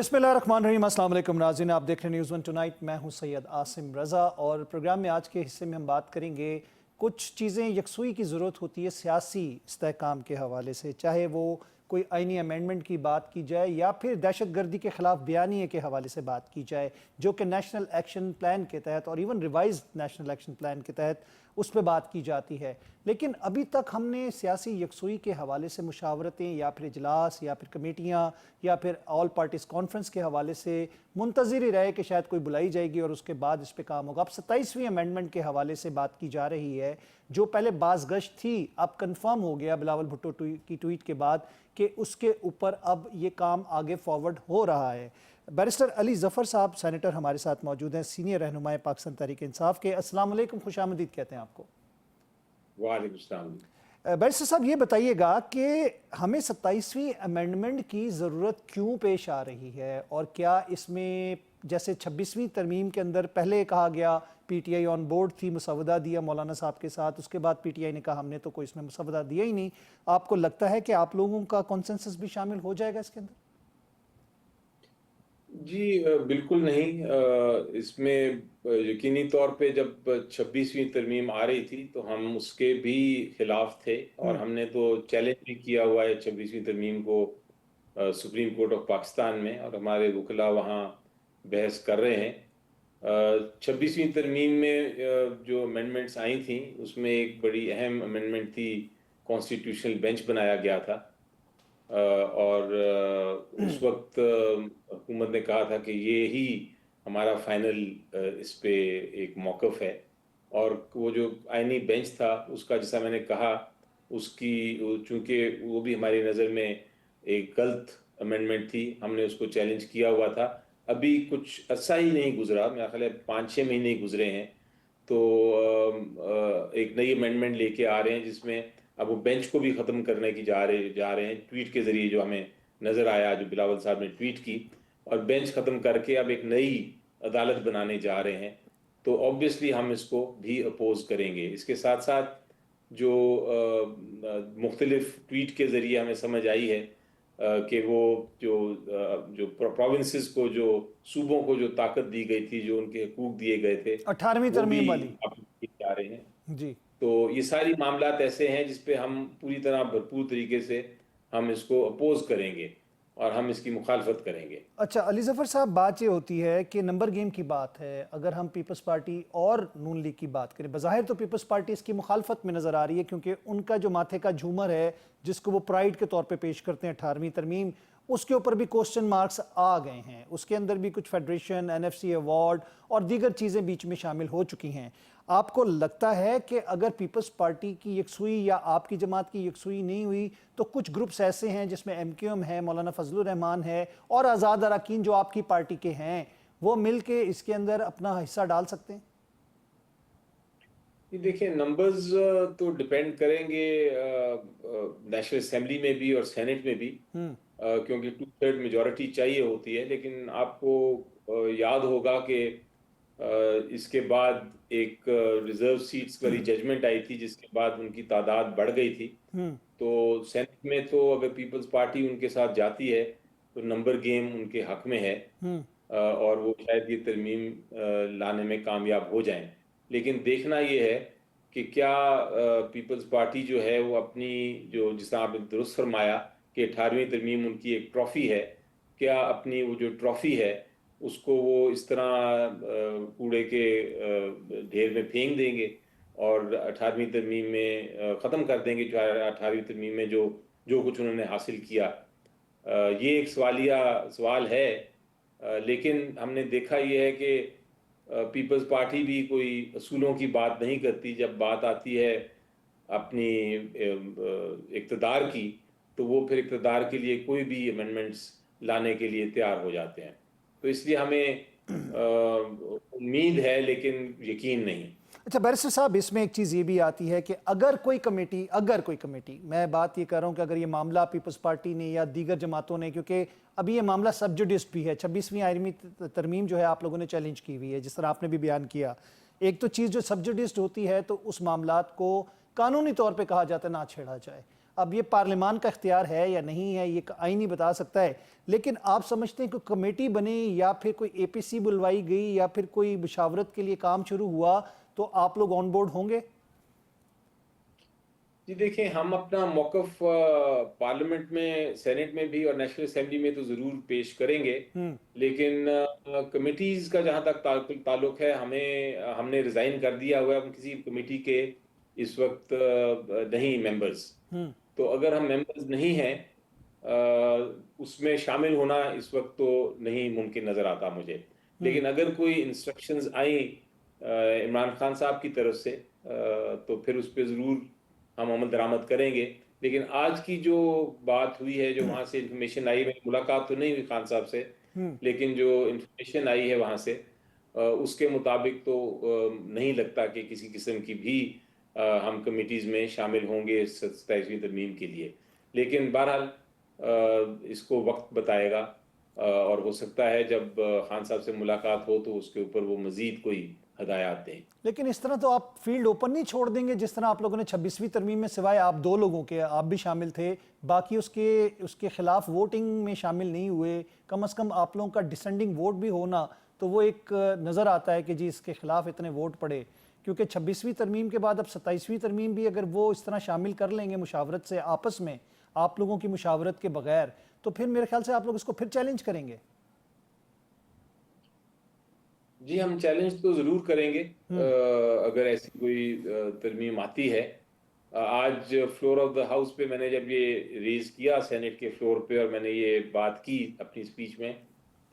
बिस्मिल्लाहिर्रहमानिर्रहीम। अस्सलाम वालेकुम नाज़रीन, आप देख रहे हैं न्यूज़ वन टुनाइट। मैं हूं सैयद आसिम रज़ा और प्रोग्राम में आज के हिस्से में हम बात करेंगे कुछ चीज़ें यकसुई की ज़रूरत होती है सियासी इस्तेहकाम के हवाले से, चाहे वो कोई आईनी अमेंडमेंट की बात की जाए या फिर दहशत गर्दी के ख़िलाफ़ बयानिए के हवाले से बात की जाए, जो कि नेशनल एक्शन प्लान के तहत और even revise national action plan के तहत उस पर बात की जाती है। लेकिन अभी तक हमने सियासी यकसुई के हवाले से मुशावरतें या फिर इजलास या फिर कमेटियाँ या फिर ऑल पार्टीज़ कॉन्फ्रेंस के हवाले से मुंतज़िर ही रहे कि शायद कोई बुलाई जाएगी और उसके बाद इस पर काम होगा। अब 27वीं अमेंडमेंट के हवाले से बात की जा रही है, जो पहले बाज़गश्त थी, अब कन्फर्म हो गया बिलावल भुट्टो की ट्वीट के बाद कि उसके ऊपर अब ये काम आगे फॉरवर्ड हो रहा है। बैरिस्टर अली ज़फ़र साहब सेनेटर हमारे साथ मौजूद हैं, सीनियर रहनुमाए पाकिस्तान तहरीक इंसाफ के। अस्सलाम वालेकुम, खुशामदीद कहते हैं आपको। वालेकुम सलाम। बैरिस्टर साहब, ये बताइएगा कि हमें 27वीं अमेंडमेंट की ज़रूरत क्यों पेश आ रही है और क्या इसमें जैसे 26वीं तरमीम के अंदर पहले कहा गया पीटीआई ऑन बोर्ड थी, मुसवदा दिया मौलाना साहब के साथ, उसके बाद पीटीआई ने कहा हमने तो कोई इसमें मुसवदा दिया ही नहीं, आपको लगता है कि आप लोगों का कॉन्सेंसस भी शामिल हो जाएगा इसके अंदर? जी बिल्कुल नहीं। इसमें यकीनी तौर पे जब 26वीं तरमीम आ रही थी तो हम उसके भी खिलाफ थे और हमने तो चैलेंज भी किया हुआ है 26वीं तरमीम को सुप्रीम कोर्ट ऑफ पाकिस्तान में, और हमारे वकला वहाँ बहस कर रहे हैं। 26वीं तरमीम में जो अमेंडमेंट्स आई थी उसमें एक बड़ी अहम अमेंडमेंट थी, कॉन्स्टिट्यूशनल बेंच बनाया गया था। और उस वक्त हुकूमत ने कहा था कि ये ही हमारा फाइनल इस पे एक मौक़िफ़ है। और वो जो आईनी बेंच था उसका, जैसा मैंने कहा, उसकी चूँकि वो भी हमारी नज़र में एक गलत अमेंडमेंट थी, हमने उसको चैलेंज किया हुआ था। अभी कुछ अरसा ही नहीं गुजरा, मेरा ख्याल है 5-6 महीने ही गुजरे हैं, तो एक नई अमेंडमेंट लेके आ रहे हैं जिसमें अब वो बेंच को भी ख़त्म करने की जा रहे हैं। ट्वीट के ज़रिए जो हमें नज़र आया, जो बिलावल साहब ने ट्वीट की, और बेंच ख़त्म करके अब एक नई अदालत बनाने जा रहे हैं, तो ऑब्वियसली हम इसको भी अपोज़ करेंगे। इसके साथ साथ जो मुख्तलिफ ट्वीट के ज़रिए हमें समझ आई है कि वो जो प्रोविंसेस को, जो सूबों को जो ताकत दी गई थी, जो उनके हकूक दिए गए थे, 18वीं वो भी तरमीम वाली। अब जा रहे हैं। जी। तो ये सारी मामलात ऐसे हैं जिस पे हम पूरी तरह भरपूर तरीके से हम इसको अपोज करेंगे और हम इसकी मुखालफत करेंगे। अच्छा अली ज़फ़र साहब, बात ये होती है कि नंबर गेम की बात है। अगर हम पीपल्स पार्टी और नून लीग की बात करें, बज़ाहिर तो पीपल्स पार्टी इसकी मुखालफत में नज़र आ रही है, क्योंकि उनका जो माथे का झूमर है जिसको वो प्राइड के तौर पे पेश करते हैं 18वीं तरमीम, उसके ऊपर भी क्वेश्चन मार्क्स आ गए हैं। उसके अंदर भी कुछ फेडरेशन, एनएफसी अवार्ड और दीगर चीज़ें बीच में शामिल हो चुकी हैं। आपको लगता है कि अगर पीपल्स पार्टी की यकसुई या आपकी जमात की यकसुई नहीं हुई तो कुछ ग्रुप्स ऐसे हैं जिसमें एमक्यूएम है, मौलाना फजलुर रहमान है और आज़ाद अरकान जो आपकी पार्टी के हैं, वो मिल के इसके अंदर अपना हिस्सा डाल सकते हैं? ये देखिए, नंबर्स तो डिपेंड करेंगे नेशनल असेंबली में भी और सेनेट में भी, क्योंकि 2/3 मेजॉरिटी चाहिए होती है। लेकिन आपको याद होगा कि इसके बाद एक रिजर्व सीट्स वाली जजमेंट आई थी, जिसके बाद उनकी तादाद बढ़ गई थी। तो सेनेट में तो अगर पीपल्स पार्टी उनके साथ जाती है तो नंबर गेम उनके हक में है, और वो शायद ये तरमीम लाने में कामयाब हो जाएं। लेकिन देखना ये है कि क्या पीपल्स पार्टी जो है वो अपनी, जो जिस आपने दुरुस्त फरमाया कि 18वीं तरमीम उनकी एक ट्रॉफी है, क्या अपनी वो जो ट्रॉफी है उसको वो इस तरह कूड़े के ढेर में फेंक देंगे और 18वीं तरमीम में ख़त्म कर देंगे जो 18वीं तरमीम में जो जो कुछ उन्होंने हासिल किया। ये एक सवाल है। लेकिन हमने देखा ये है कि पीपल्स पार्टी भी कोई असूलों की बात नहीं करती। जब बात आती है अपनी इक़्तिदार की, तो वो फिर इक़्तिदार के लिए कोई भी अमेंडमेंट्स लाने के लिए तैयार हो जाते हैं। तो इसलिए हमें उम्मीद है लेकिन यकीन नहीं। अच्छा बैरिस्टर साहब, इसमें एक चीज़ ये भी आती है कि अगर कोई कमेटी, मैं बात ये कर रहा हूँ कि अगर ये मामला पीपल्स पार्टी ने या दीगर जमातों ने, क्योंकि अभी ये मामला सब जुडिस भी है, 26वीं आईनी तरमीम जो है आप लोगों ने चैलेंज की हुई है, जिस तरह आपने भी बयान किया। एक तो चीज़ जो सब जुडिस होती है तो उस मामलात को कानूनी तौर पर कहा जाता है ना छेड़ा जाए। اب یہ پارلیمان کا اختیار ہے یا نہیں ہے یہ آئین ہی بتا سکتا ہے، لیکن آپ سمجھتے ہیں کہ کمیٹی بنے یا پھر کوئی اے پی سی بلوائی گئی یا پھر کوئی مشاورت کے لیے کام شروع ہوا تو آپ لوگ آن بورڈ ہوں گے؟ جی دیکھیں، ہم اپنا موقف پارلیمنٹ میں، سینٹ میں بھی اور نیشنل اسمبلی میں تو ضرور پیش کریں گے، لیکن کمیٹیز کا جہاں تک تعلق ہے، ہم نے ریزائن کر دیا ہوا ہے، ہم کسی کمیٹی کے اس وقت نہیں ممبرز. تو اگر ہم ممبرز نہیں ہیں اس میں شامل ہونا اس وقت تو نہیں ممکن نظر آتا مجھے. لیکن اگر کوئی انسٹرکشنز آئیں عمران خان صاحب کی طرف سے تو پھر اس پہ ضرور ہم عمل درآمد کریں گے. لیکن آج کی جو بات ہوئی ہے، جو وہاں سے انفارمیشن آئی، میں ملاقات تو نہیں ہوئی خان صاحب سے، لیکن جو انفارمیشن آئی ہے وہاں سے اس کے مطابق تو نہیں لگتا کہ کسی قسم کی بھی ہم کمیٹیز میں شامل ہوں گے 27ویں ترمیم کے لیے. لیکن بہرحال اس کو وقت بتائے گا، اور ہو سکتا ہے جب خان صاحب سے ملاقات ہو تو اس کے اوپر وہ مزید کوئی ہدایات دیں. لیکن اس طرح تو آپ فیلڈ اوپن نہیں چھوڑ دیں گے جس طرح آپ لوگوں نے 26ویں ترمیم میں، سوائے آپ 2 لوگوں کے، آپ بھی شامل تھے، باقی اس کے خلاف ووٹنگ میں شامل نہیں ہوئے. کم از کم آپ لوگوں کا ڈسینڈنگ ووٹ بھی ہونا تو وہ ایک نظر آتا ہے کہ جی اس کے خلاف اتنے ووٹ پڑے. کیونکہ 26ویں ترمیم کے بعد اب 27ویں ترمیم بھی اگر وہ اس طرح شامل کر لیں گے مشاورت سے آپس میں، آپ لوگوں کی مشاورت کے بغیر، تو پھر میرے خیال سے آپ لوگ اس کو پھر چیلنج کریں گے. جی ہم چیلنج تو ضرور کریں گے اگر ایسی کوئی ترمیم آتی ہے. آج فلور آف دا ہاؤس پہ میں نے جب یہ ریز کیا سینٹ کے فلور پہ اور میں نے یہ بات کی اپنی سپیچ میں،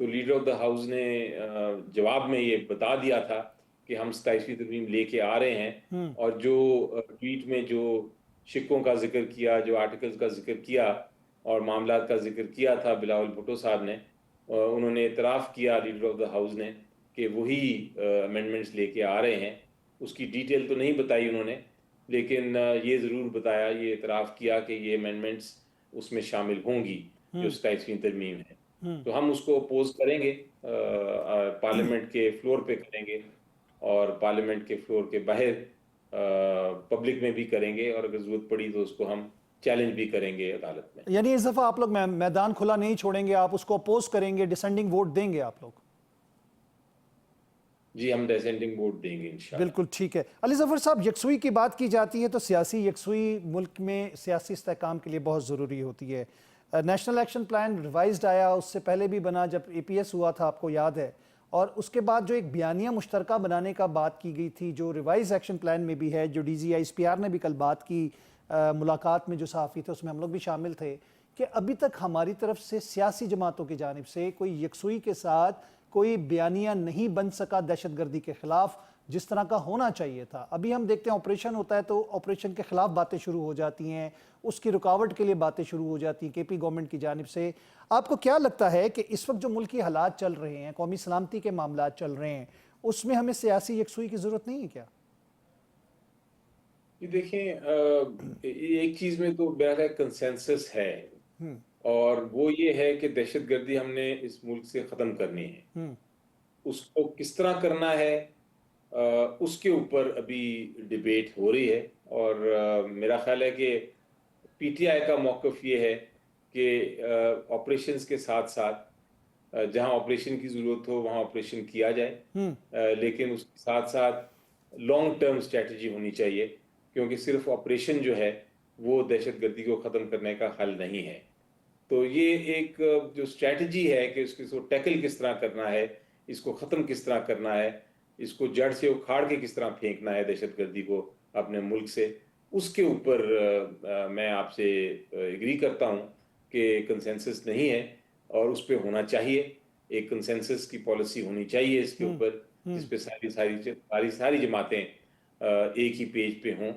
تو لیڈر آف دا ہاؤس نے جواب میں یہ بتا دیا تھا کہ ہم 27ویں ترمیم لے کے آ رہے ہیں. اور جو ٹویٹ میں جو شکوں کا ذکر کیا، جو آرٹیکلز کا ذکر کیا اور معاملات کا ذکر کیا تھا بلاول بھٹو صاحب نے، انہوں نے اعتراف کیا لیڈر آف دا ہاؤس نے کہ وہی امینڈمنٹس لے کے آ رہے ہیں. اس کی ڈیٹیل تو نہیں بتائی انہوں نے، لیکن یہ ضرور بتایا، یہ اعتراف کیا کہ یہ امینڈمنٹس اس میں شامل ہوں گی جو 27ویں ترمیم ہے. تو ہم اس کو اپوز کریں گے، پارلیمنٹ کے فلور پہ کریں گے اور پارلیمنٹ کے فلور کے باہر پبلک میں بھی کریں گے، اور اگر ضرورت پڑی تو اس کو ہم چیلنج بھی کریں گے عدالت میں. یعنی اس دفعہ آپ لوگ میدان کھلا نہیں چھوڑیں گے، آپ اس کو اپوز کریں گے، ڈسینڈنگ ووٹ دیں گے آپ لوگ؟ جی ہم ڈسینڈنگ ووٹ دیں گے انشاءاللہ. بالکل ٹھیک ہے. علی ظفر صاحب، یکسوئی کی بات کی جاتی ہے تو سیاسی یکسوئی ملک میں سیاسی استحکام کے لیے بہت ضروری ہوتی ہے. نیشنل ایکشن پلان ریوائزڈ آیا، اس سے پہلے بھی بنا جب اے پی ایس ہوا تھا، آپ کو یاد ہے، اور اس کے بعد جو ایک بیانیہ مشترکہ بنانے کا بات کی گئی تھی جو ریوائز ایکشن پلان میں بھی ہے، جو D G S P R نے بھی کل بات کی ملاقات میں، جو صحافی تھے اس میں ہم لوگ بھی شامل تھے، کہ ابھی تک ہماری طرف سے سیاسی جماعتوں کی جانب سے کوئی یکسوئی کے ساتھ کوئی بیانیہ نہیں بن سکا دہشت گردی کے خلاف جس طرح کا ہونا چاہیے تھا. ابھی ہم دیکھتے ہیں آپریشن ہوتا ہے تو آپریشن کے خلاف باتیں شروع ہو جاتی ہیں، اس کی رکاوٹ کے لیے باتیں شروع ہو جاتی ہیں کے پی گورنمنٹ کی جانب سے. آپ کو کیا لگتا ہے کہ اس وقت جو ملکی حالات چل رہے ہیں، قومی سلامتی کے معاملات چل رہے ہیں، اس میں ہمیں سیاسی یکسوئی کی ضرورت نہیں ہے کیا؟ یہ دیکھیں، ایک چیز میں تو بہرحال کنسنسس ہے، اور وہ یہ ہے کہ دہشت گردی ہم نے اس ملک سے ختم کرنی ہے. اس کو کس طرح کرنا ہے اس کے اوپر ابھی ڈیبیٹ ہو رہی ہے، اور میرا خیال ہے کہ پی ٹی آئی کا موقف یہ ہے کہ آپریشنز کے ساتھ ساتھ جہاں آپریشن کی ضرورت ہو وہاں آپریشن کیا جائے، لیکن اس کے ساتھ ساتھ لانگ ٹرم اسٹریٹجی ہونی چاہیے، کیونکہ صرف آپریشن جو ہے وہ دہشت گردی کو ختم کرنے کا حل نہیں ہے. تو یہ ایک جو اسٹریٹجی ہے کہ اس کو ٹیکل کس طرح کرنا ہے، اس کو ختم کس طرح کرنا ہے، اس کو جڑ سے اکھاڑ کے کس طرح پھینکنا ہے دہشت گردی کو اپنے ملک سے، اس کے اوپر میں آپ سے ایگری کرتا ہوں کہ کنسنسس نہیں ہے، اور اس پہ ہونا چاہیے. ایک کنسنسس کی پالیسی ہونی چاہیے اس کے اوپر، جس پہ ساری جماعتیں ایک ہی پیج پہ ہوں.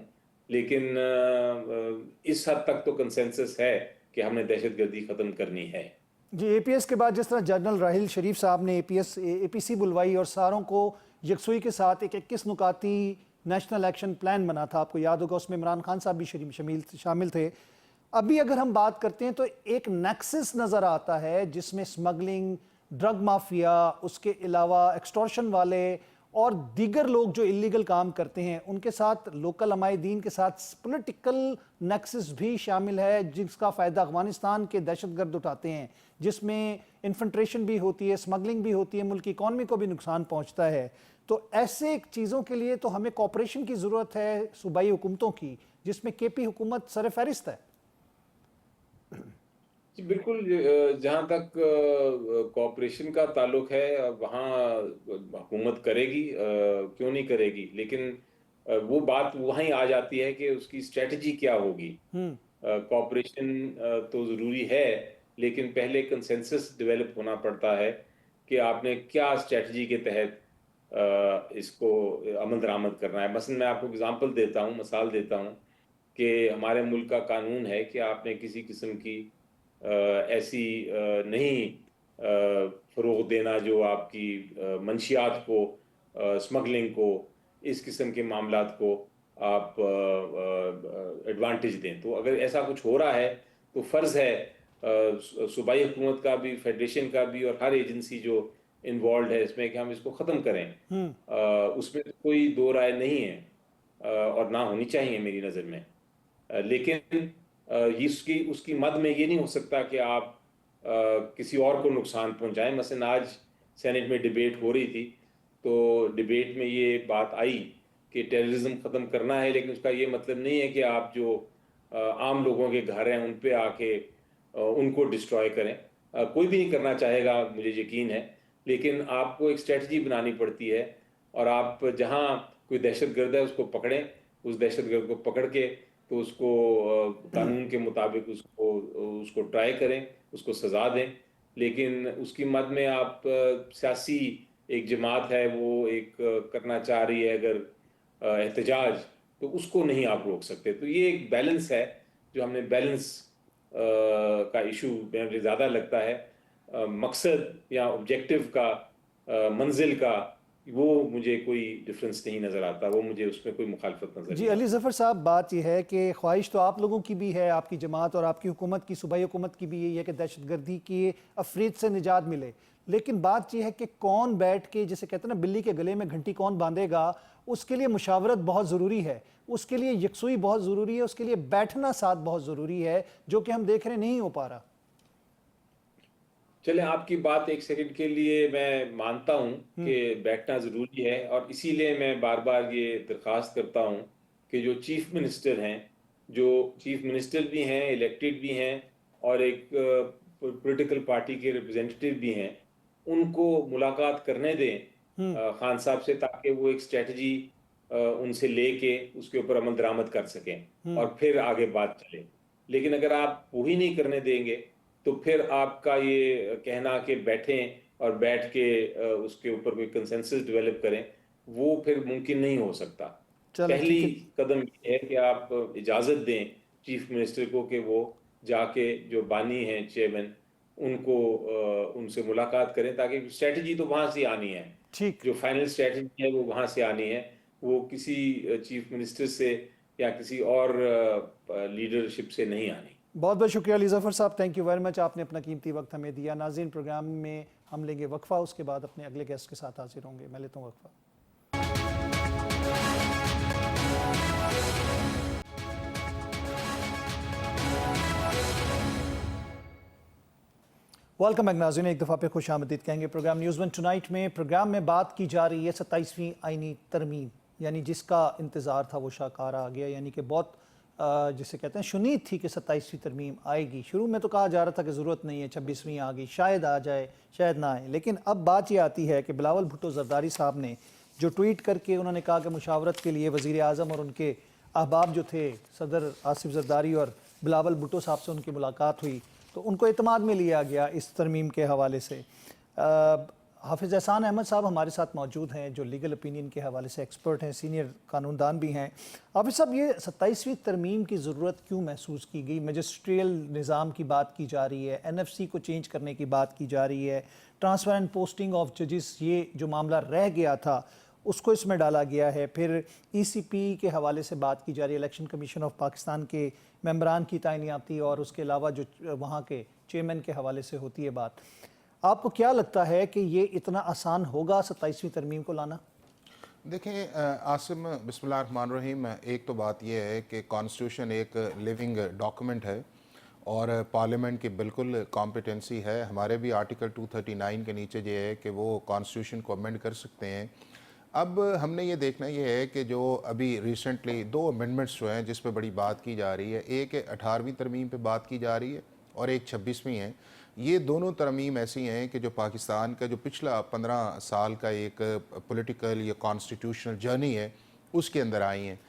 لیکن اس حد تک تو کنسنسس ہے کہ ہم نے دہشت گردی ختم کرنی ہے. جی، اے پی ایس کے بعد جس طرح جنرل راحیل شریف صاحب نے اے پی سی بلوائی اور ساروں کو یکسوئی کے ساتھ ایک 21 نکاتی نیشنل ایکشن پلان بنا تھا، آپ کو یاد ہوگا، اس میں عمران خان صاحب بھی شامل تھے. ابھی اگر ہم بات کرتے ہیں تو ایک نیکسس نظر آتا ہے جس میں سمگلنگ، ڈرگ مافیا، اس کے علاوہ ایکسٹورشن والے اور دیگر لوگ جو الیگل کام کرتے ہیں ان کے ساتھ لوکل عمائدین کے ساتھ پولیٹیکل نیکسس بھی شامل ہے، جس کا فائدہ افغانستان کے دہشت گرد اٹھاتے ہیں، جس میں انفنٹریشن بھی ہوتی ہے، اسمگلنگ بھی ہوتی ہے، ملک کی اکانومی کو بھی نقصان پہنچتا ہے. تو ایسے چیزوں کے لیے تو ہمیں کوآپریشن کی ضرورت ہے صوبائی حکومتوں کی، جس میں کے پی حکومت سر فہرست ہے. جی بالکل، جہاں تک کوآپریشن کا تعلق ہے وہاں حکومت کرے گی، کیوں نہیں کرے گی، لیکن وہ بات وہیں آ جاتی ہے کہ اس کی اسٹریٹجی کیا ہوگی. کوآپریشن تو ضروری ہے، لیکن پہلے کنسنسس ڈیولپ ہونا پڑتا ہے کہ آپ نے کیا اسٹریٹجی کے تحت اس کو عمل درآمد کرنا ہے. مثلا میں آپ کو اگزامپل دیتا ہوں، مثال دیتا ہوں کہ ہمارے ملک کا قانون ہے کہ آپ نے کسی قسم کی ایسی نہیں فروغ دینا جو آپ کی منشیات کو، اسمگلنگ کو، اس قسم کے معاملات کو آپ ایڈوانٹیج دیں. تو اگر ایسا کچھ ہو رہا ہے تو فرض ہے صوبائی حکومت کا بھی، فیڈریشن کا بھی، اور ہر ایجنسی جو انوالوڈ ہے اس میں، کہ ہم اس کو ختم کریں. اس میں کوئی دو رائے نہیں ہے اور نہ ہونی چاہیے میری نظر میں. لیکن اس کی مد میں یہ نہیں ہو سکتا کہ آپ کسی اور کو نقصان پہنچائیں. مثلا آج سینٹ میں ڈیبیٹ ہو رہی تھی، تو ڈیبیٹ میں یہ بات آئی کہ ٹیررزم ختم کرنا ہے، لیکن اس کا یہ مطلب نہیں ہے کہ آپ جو عام لوگوں کے گھر ہیں ان پہ آ کے ان کو ڈسٹروائے کریں. کوئی بھی نہیں کرنا چاہے گا، مجھے یقین ہے، لیکن آپ کو ایک اسٹریٹجی بنانی پڑتی ہے، اور آپ جہاں کوئی دہشت گرد ہے اس کو پکڑیں، اس دہشت گرد کو پکڑ کے تو اس کو قانون کے مطابق اس کو ٹرائی کریں، اس کو سزا دیں. لیکن اس کی مد میں آپ سیاسی ایک جماعت ہے وہ ایک کرنا چاہ رہی ہے اگر احتجاج، تو اس کو نہیں آپ روک سکتے. تو یہ ایک بیلنس ہے جو ہم نے بیلنس کا ایشو مجھے زیادہ لگتا ہے. مقصد یا آبجیکٹو کا، منزل کا، وہ مجھے کوئی ڈفرنس نہیں نظر آتا، وہ مجھے اس میں کوئی مخالفت نظر جی نہیں علی آتی. ظفر صاحب، بات یہ ہے کہ خواہش تو آپ لوگوں کی بھی ہے، آپ کی جماعت اور آپ کی حکومت کی، صوبائی حکومت کی بھی یہی ہے کہ دہشت گردی کی افریت سے نجات ملے. لیکن بات یہ ہے کہ کون بیٹھ کے، جسے کہتے ہیں نا بلی کے گلے میں گھنٹی کون باندھے گا، اس کے لیے مشاورت بہت ضروری ہے، اس کے لیے یکسوئی بہت ضروری ہے، اس کے لیے بیٹھنا ساتھ بہت ضروری ہے، جو کہ ہم دیکھ رہے نہیں ہو پا رہا. چلیں، آپ کی بات ایک سیکنڈ کے لیے میں مانتا ہوں کہ بیٹھنا ضروری ہے، اور اسی لیے میں بار بار یہ درخواست کرتا ہوں کہ جو چیف منسٹر ہیں، جو چیف منسٹر بھی ہیں، الیکٹڈ بھی ہیں، اور ایک پولیٹیکل پارٹی کے ریپرزینٹیٹیو بھی ہیں، ان کو ملاقات کرنے دیں خان صاحب سے، تاکہ وہ ایک اسٹریٹجی ان سے لے کے اس کے اوپر عمل درآمد کر سکیں اور پھر آگے بات چلے. لیکن اگر آپ وہی نہیں کرنے دیں گے تو پھر آپ کا یہ کہنا کہ بیٹھیں اور بیٹھ کے اس کے اوپر کوئی کنسنسس ڈیولپ کریں، وہ پھر ممکن نہیں ہو سکتا. چلیں پہلی ٹھیک ہے. قدم یہ ہے کہ آپ اجازت دیں چیف منسٹر کو کہ وہ جا کے جو بانی ہیں چیئرمین، ان کو ان سے ملاقات کریں، تاکہ اسٹریٹجی تو وہاں سے آنی ہے، ٹھیک. جو فائنل اسٹریٹجی ہے وہ وہاں سے آنی ہے، وہ کسی چیف منسٹر سے یا کسی اور لیڈرشپ سے نہیں آنی. بہت بہت شکریہ علی ظفر صاحب، تھینک یو ویری مچ، آپ نے اپنا قیمتی وقت ہمیں دیا. ناظرین، پروگرام میں ہم لیں گے وقفہ، اس کے بعد اپنے اگلے گیسٹ کے ساتھ حاضر ہوں گے. میں لیتا ہوں وقفہ. ویلکم بیک ناظرین، ایک دفعہ پہ خوش آمدید کہیں گے پروگرام نیوز ون ٹونائٹ میں. پروگرام میں بات کی جا رہی ہے 27ویں آئینی ترمیم، یعنی جس کا انتظار تھا وہ شاکار آ گیا، یعنی کہ بہت جسے کہتے ہیں شنید تھی کہ 27ویں ترمیم آئے گی. شروع میں تو کہا جا رہا تھا کہ ضرورت نہیں ہے، 26ویں آ گئی، شاید آ جائے شاید نہ آئے. لیکن اب بات یہ آتی ہے کہ بلاول بھٹو زرداری صاحب نے جو ٹویٹ کر کے انہوں نے کہا کہ مشاورت کے لیے وزیر اعظم اور ان کے احباب جو تھے صدر آصف زرداری اور بلاول بھٹو صاحب سے ان کی ملاقات ہوئی، تو ان کو اعتماد میں لیا گیا اس ترمیم کے حوالے سے. حافظ احسان احمد صاحب ہمارے ساتھ موجود ہیں، جو لیگل اپینین کے حوالے سے ایکسپرٹ ہیں، سینئر قانوندان بھی ہیں. حافظ صاحب، یہ 27ویں ترمیم کی ضرورت کیوں محسوس کی گئی؟ میجسٹریل نظام کی بات کی جا رہی ہے، NFC کو چینج کرنے کی بات کی جا رہی ہے، ٹرانسفر اینڈ پوسٹنگ آف ججز، یہ جو معاملہ رہ گیا تھا اس کو اس میں ڈالا گیا ہے. پھر ECP کے حوالے سے بات کی جا رہی ہے، الیکشن کمیشن آف پاکستان کے ممبران کی تعیناتی، اور اس کے علاوہ جو وہاں کے چیئرمین کے حوالے سے ہوتی ہے بات. آپ کو کیا لگتا ہے کہ یہ اتنا آسان ہوگا 27ویں ترمیم کو لانا؟ देखें आसिम, बिस्मिल्लाहिर्रहमानिर्रहीम, एक तो बात यह है कि कॉन्स्टिट्यूशन एक लिविंग डॉक्यूमेंट है और पार्लियामेंट की बिल्कुल कॉम्पिटेंसी है। हमारे भी आर्टिकल 239 के नीचे ये है कि वो कॉन्स्टिट्यूशन को अमेंड कर सकते हैं। अब हमने ये देखना ये है कि जो अभी रिसेंटली 2 अमेंडमेंट्स जो हैं जिस पे बड़ी बात की जा रही है, एक 18वीं तरमीम पे बात की जा रही है और एक 26वीं है। ये दोनों तरमीम ऐसी हैं कि जो पाकिस्तान का जो पिछला 15 साल का एक पॉलिटिकल या कॉन्स्टिट्यूशनल जर्नी है उसके अंदर आई हैं।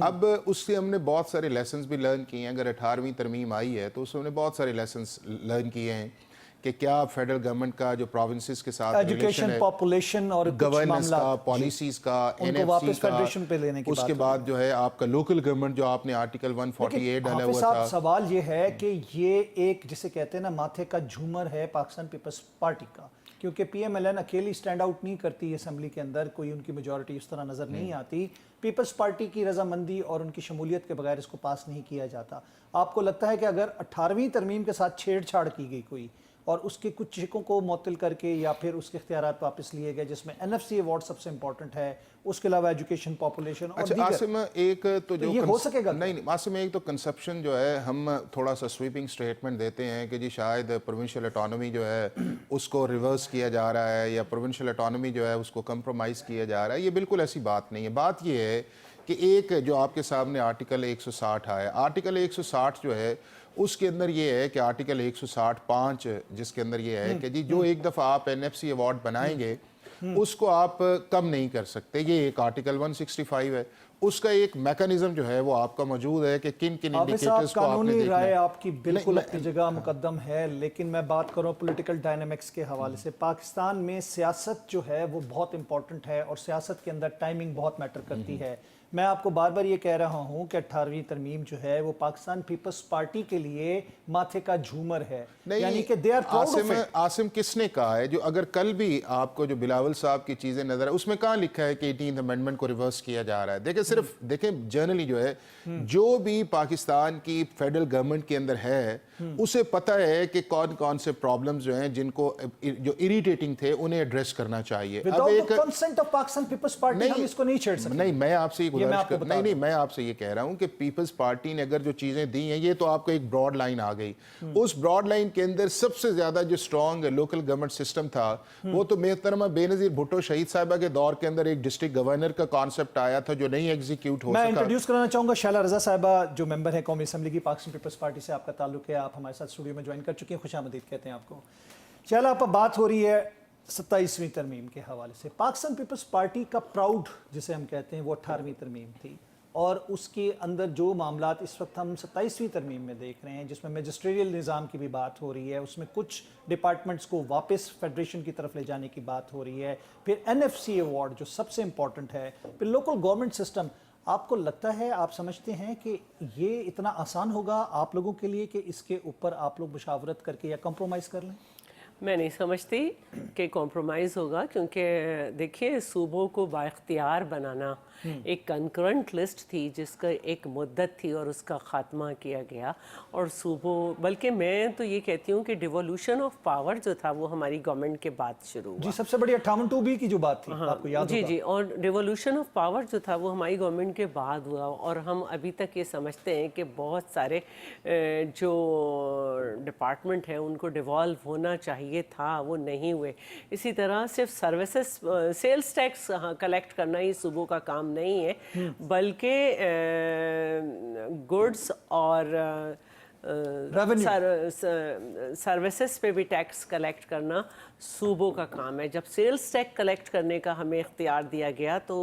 अब उससे हमने बहुत सारे लेसन्स भी लर्न किए हैं। अगर 18वीं तरमीम आई है तो उसमें हमने बहुत सारे लेसन्स लर्न किए हैं कि क्या फेडरल गवर्नमेंट का जो प्रोविंसेस के साथ एजुकेशन, पॉपुलेशन और गवर्नेंस का, पॉलिसीज का, वापस एनएफसी फेडरेशन पे लेने की उसके बाद जो है आपका लोकल गवर्नमेंट जो आपने आर्टिकल 148 डाला हुआ था। सवाल ये है कि ये एक जिसे कहते हैं ना माथे का झूमर है पाकिस्तान पीपल्स पार्टी का, क्योंकि पीएमएलएन अकेली स्टैंड आउट नहीं करती असेंबली के अंदर, कोई उनकी मेजॉरिटी इस तरह नजर नहीं आती। पीपल्स पार्टी की रजामंदी और उनकी शमूलियत के बगैर इसको पास नहीं किया जाता। आपको लगता है कि अगर 18वीं तरमीम के साथ छेड़छाड़ की गई कोई और उसके कुछ चीज़ों को मुअत्तल करके या फिर उसके इख्तियारात वापस लिए गए, जिसमें एनएफसी अवार्ड सबसे इंपॉर्टेंट है, उसके अलावा एजुकेशन, पॉपुलेशन और अच्छा आसिम, एक तो जो ये हो सकेगा? नहीं आसिम, एक तो कंसेप्शन जो है हम थोड़ा सा स्वीपिंग स्टेटमेंट देते हैं कि जी शायद प्रोविंशियल ऑटोनॉमी जो है उसको रिवर्स किया जा रहा है या प्रोविंशियल ऑटोनॉमी जो है उसको कंप्रोमाइज़ किया जा रहा है। ये बिल्कुल ऐसी बात नहीं है। बात ये है कि एक जो आपके सामने आर्टिकल 160 आया, आर्टिकल 160 जो है उसके अंदर ये है कि आर्टिकल 160(5) जिसके अंदर ये है कि जी जो एक दफ़ा आप एनएफसी अवार्ड बनाएंगे उसको आप कम नहीं कर सकते। ये एक आर्टिकल 165 है, उसका एक मैकेनिज्म जो है वो आपका मौजूद है कि किन किन इंडिकेटर्स को आपने कानूनी देखना राय है। आपकी बिल्कुल अपनी जगह मुकद्दम है, लेकिन मैं बात करूं पॉलिटिकल डायनामिक्स के हवाले से। पाकिस्तान में सियासत जो है वो बहुत इंपॉर्टेंट है और सियासत के अंदर टाइमिंग बहुत मैटर करती है। मैं आपको बार बार ये कह रहा हूं कि 18वीं तरमीम जो है वो पाकिस्तान पीपल्स पार्टी के लिए माथे का झूमर है, यानी कि they are proud of it. Asim किसने कहा है? जो अगर कल भी आपको जो बिलावल साहब की चीजें नजर है उसमें कहाँ लिखा है कि 18th अमेंडमेंट को रिवर्स किया जा रहा है? देखिए सिर्फ देखें जर्नली जो है जो भी पाकिस्तान की फेडरल गवर्नमेंट के अंदर है उसे पता है कि कौन कौन से प्रॉब्लम्स जो हैं जिनको जो इरिटेटिंग थे उन्हें एड्रेस करना चाहिए। अब एक कंसेंट ऑफ पाकिस्तान पीपल्स पार्टी हम इसको नहीं छेड़ सकते। नहीं, मैं आपसे मैं आपसे ये कह रहा हूं कि पीपल्स पार्टी ने अगर जो चीजें दी हैं, ये तो आपको एक ब्रॉड लाइन आ गई। उस ब्रॉड लाइन के अंदर सबसे ज्यादा जो स्ट्रॉन्ग लोकल गवर्नमेंट सिस्टम था वो तो मोहतरमा बेनजीर भुट्टो शहीद साहिबा के दौर के अंदर एक डिस्ट्रिक्ट गवर्नर का कॉन्सेप्ट आया था जो नहीं एग्जीक्यूट हो सका। मैं इंट्रोड्यूस कराना चाहूंगा शैला रजा साहिबा, जो मेंबर है कौमी असेंबली की, पाकिस्तान पीपल्स पार्टी से आपका ताल्लुक है, आप हमारे साथ स्टूडियो में ज्वाइन कर चुके हैं, खुशामदीद कहते हैं आपको। शैला, आप बात हो रही है 27वीं तरमीम के हवाले से। पाकिस्तान पीपल्स पार्टी का प्राउड जिसे हम कहते हैं वो 18वीं तरमीम थी और उसके अंदर जो मामलात इस वक्त हम 27वीं तरमीम में देख रहे हैं, जिसमें मैजिस्ट्रियल निज़ाम की भी बात हो रही है, उसमें कुछ डिपार्टमेंट्स को वापस फेडरेशन की तरफ ले जाने की बात हो रही है, फिर एनएफसी अवार्ड जो सबसे इंपॉर्टेंट है, फिर लोकल गवर्नमेंट सिस्टम। आपको लगता है, आप समझते हैं कि ये इतना आसान होगा आप लोगों के लिए कि इसके ऊपर आप लोग मुशावरत करके या कंप्रोमाइज़ कर लें? मैं नहीं समझती कि कॉम्प्रोमाइज़ होगा, क्योंकि देखिए सूबों को बाइख्तियार बनाना एक कंकरेंट लिस्ट थी जिसका एक मुद्दत थी और उसका ख़ात्मा किया गया। और सूबों, बल्कि मैं तो ये कहती हूँ कि डिवोल्यूशन ऑफ पावर जो था वो हमारी गवर्नमेंट के बाद शुरू हुआ। जी, सबसे बड़ी 58(2)B की जो बात थी, आपको याद होगा। जी, और डिवोल्यूशन ऑफ पावर जो था वो हमारी गवर्नमेंट के बाद हुआ और हम अभी तक ये समझते हैं कि बहुत सारे जो डिपार्टमेंट हैं उनको डिवॉल्व होना चाहिए था, वो नहीं हुए। इसी तरह सिर्फ सर्विसेज सेल्स टैक्स कलेक्ट करना ही सूबों का काम नहीं है, बल्कि गुड्स और सर्विसेज पे भी टैक्स कलेक्ट करना सूबों का काम है। जब सेल्स टैक्स कलेक्ट करने का हमें इख्तियार दिया गया तो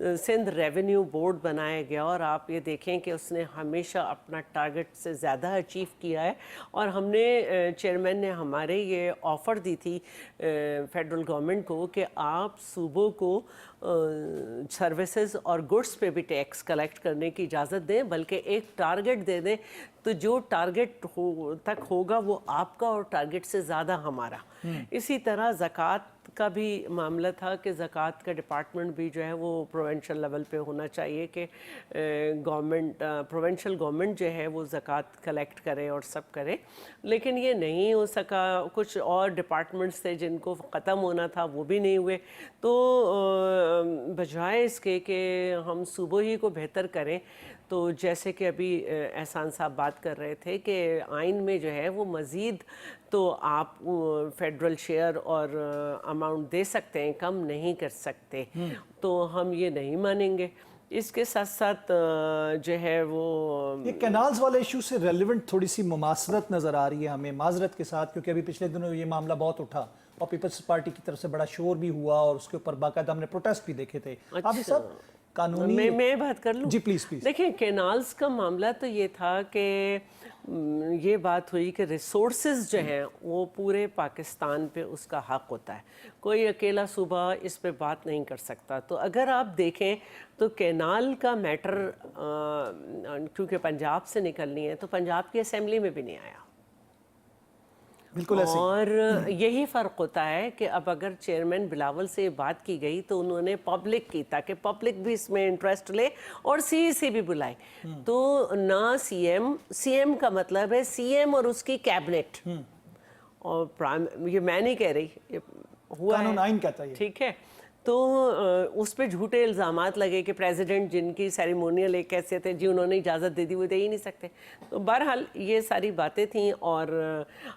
सिंध रेवेन्यू बोर्ड बनाया गया और आप ये देखें कि उसने हमेशा अपना टारगेट से ज़्यादा अचीव किया है। और हमने चेयरमैन ने हमारे ये ऑफ़र दी थी फेडरल गवर्नमेंट को कि आप सूबों को सर्विसेज और गुड्स पे भी टैक्स कलेक्ट करने की इजाज़त दें, बल्कि एक टारगेट दे दें تو جو ٹارگٹ تک ہوگا وہ آپ کا اور ٹارگٹ سے زیادہ ہمارا. اسی طرح زکوٰۃ کا بھی معاملہ تھا کہ زکوٰۃ کا ڈپارٹمنٹ بھی جو ہے وہ پروونشل لیول پہ ہونا چاہیے کہ گورنمنٹ پروونشل گورنمنٹ جو ہے وہ زکوٰۃ کلیکٹ کرے اور سب کرے. لیکن یہ نہیں ہو سکا. کچھ اور ڈپارٹمنٹس تھے جن کو ختم ہونا تھا وہ بھی نہیں ہوئے. تو بجائے اس کے کہ ہم صوبوں ہی کو بہتر کریں, تو جیسے کہ ابھی احسان صاحب بات کر رہے تھے کہ آئین میں جو ہے وہ مزید تو آپ فیڈرل شیئر اور اماؤنٹ دے سکتے ہیں, کم نہیں کر سکتے. تو ہم یہ نہیں مانیں گے. اس کے ساتھ ساتھ جو ہے وہ یہ کینالز والے ایشو سے ریلیونٹ تھوڑی سی مماثلت نظر آ رہی ہے ہمیں, معذرت کے ساتھ, کیونکہ ابھی پچھلے دنوں یہ معاملہ بہت اٹھا اور پیپلز پارٹی کی طرف سے بڑا شور بھی ہوا اور اس کے اوپر باقاعدہ ہم نے پروٹیسٹ بھی دیکھے تھے. آپ سب قانونی میں بات کر لوں. جی پلیز پلیز. دیکھیں کینالز کا معاملہ تو یہ تھا کہ یہ بات ہوئی کہ ریسورسز جو ہیں وہ پورے پاکستان پہ اس کا حق ہوتا ہے. کوئی اکیلا صوبہ اس پہ بات نہیں کر سکتا. تو اگر آپ دیکھیں تو کینال کا میٹر کیونکہ پنجاب سے نکلنی ہے تو پنجاب کی اسمبلی میں بھی نہیں آیا. بالکل ایسے اور یہی فرق ہوتا ہے کہ اب اگر چیئرمین بلاول سے بات کی گئی تو انہوں نے پبلک کی تاکہ پبلک بھی اس میں انٹرسٹ لے اور سی سی بھی بلائے. تو نہ سی ایم کا مطلب ہے سی ایم اور اس کی کیبنٹ, اور یہ میں نہیں کہہ رہی, ہوا قانون ہے آئین کہتا ہے. ٹھیک ہے. تو اس پہ جھوٹے الزامات لگے کہ پریزیڈنٹ جن کی سیریمونیل ایک حیثیت ہے, جی انہوں نے اجازت دے دی, وہ دے ہی نہیں سکتے. تو بہرحال یہ ساری باتیں تھیں اور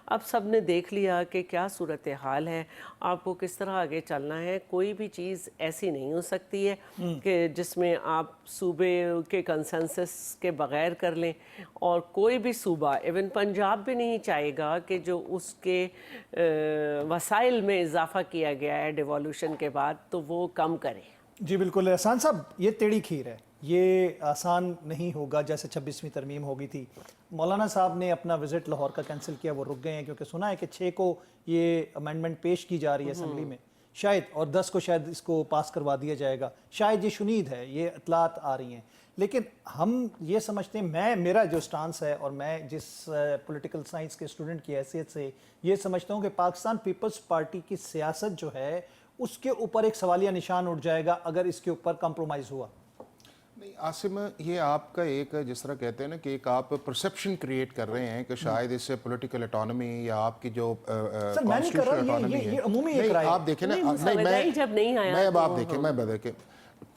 اب سب نے دیکھ لیا کہ کیا صورتحال ہے, آپ کو کس طرح آگے چلنا ہے. کوئی بھی چیز ایسی نہیں ہو سکتی ہے کہ جس میں آپ صوبے کے کنسنسس کے بغیر کر لیں, اور کوئی بھی صوبہ ایون پنجاب بھی نہیں چاہے گا کہ جو اس کے وسائل میں اضافہ کیا گیا ہے ڈیوالوشن کے بعد تو وہ کم کرے. جی بالکل. احسان صاحب یہ ٹیڑھی کھیر ہے, یہ آسان نہیں ہوگا جیسے 26ویں ترمیم ہو گئی تھی. مولانا صاحب نے اپنا وزٹ لاہور کا کینسل کیا, وہ رک گئے ہیں کیونکہ سنا ہے کہ 6 کو یہ امینڈمنٹ پیش کی جا رہی ہے اسمبلی میں شاید, اور 10 کو شاید اس کو پاس کروا دیا جائے گا شاید, یہ شنید ہے, یہ اطلاعات آ رہی ہیں. لیکن ہم یہ سمجھتے ہیں, میرا جو سٹانس ہے اور میں جس پولیٹیکل سائنس کے اسٹوڈنٹ کی حیثیت سے یہ سمجھتا ہوں کہ پاکستان پیپلز پارٹی کی سیاست جو ہے اس کے اوپر ایک سوالیہ نشان اٹھ جائے گا اگر اس کے اوپر کمپرومائز ہوا. نہیں عاصم, یہ آپ کا ایک جس طرح کہتے ہیں نا کہ ایک آپ پرسیپشن کریٹ کر رہے ہیں کہ شاید اس سے پولیٹیکل اٹانومی یا آپ کی جو کانسٹیٹیوشنل اٹانومی ہے, آپ دیکھیں نا, میں اب آپ دیکھیں, میں بدل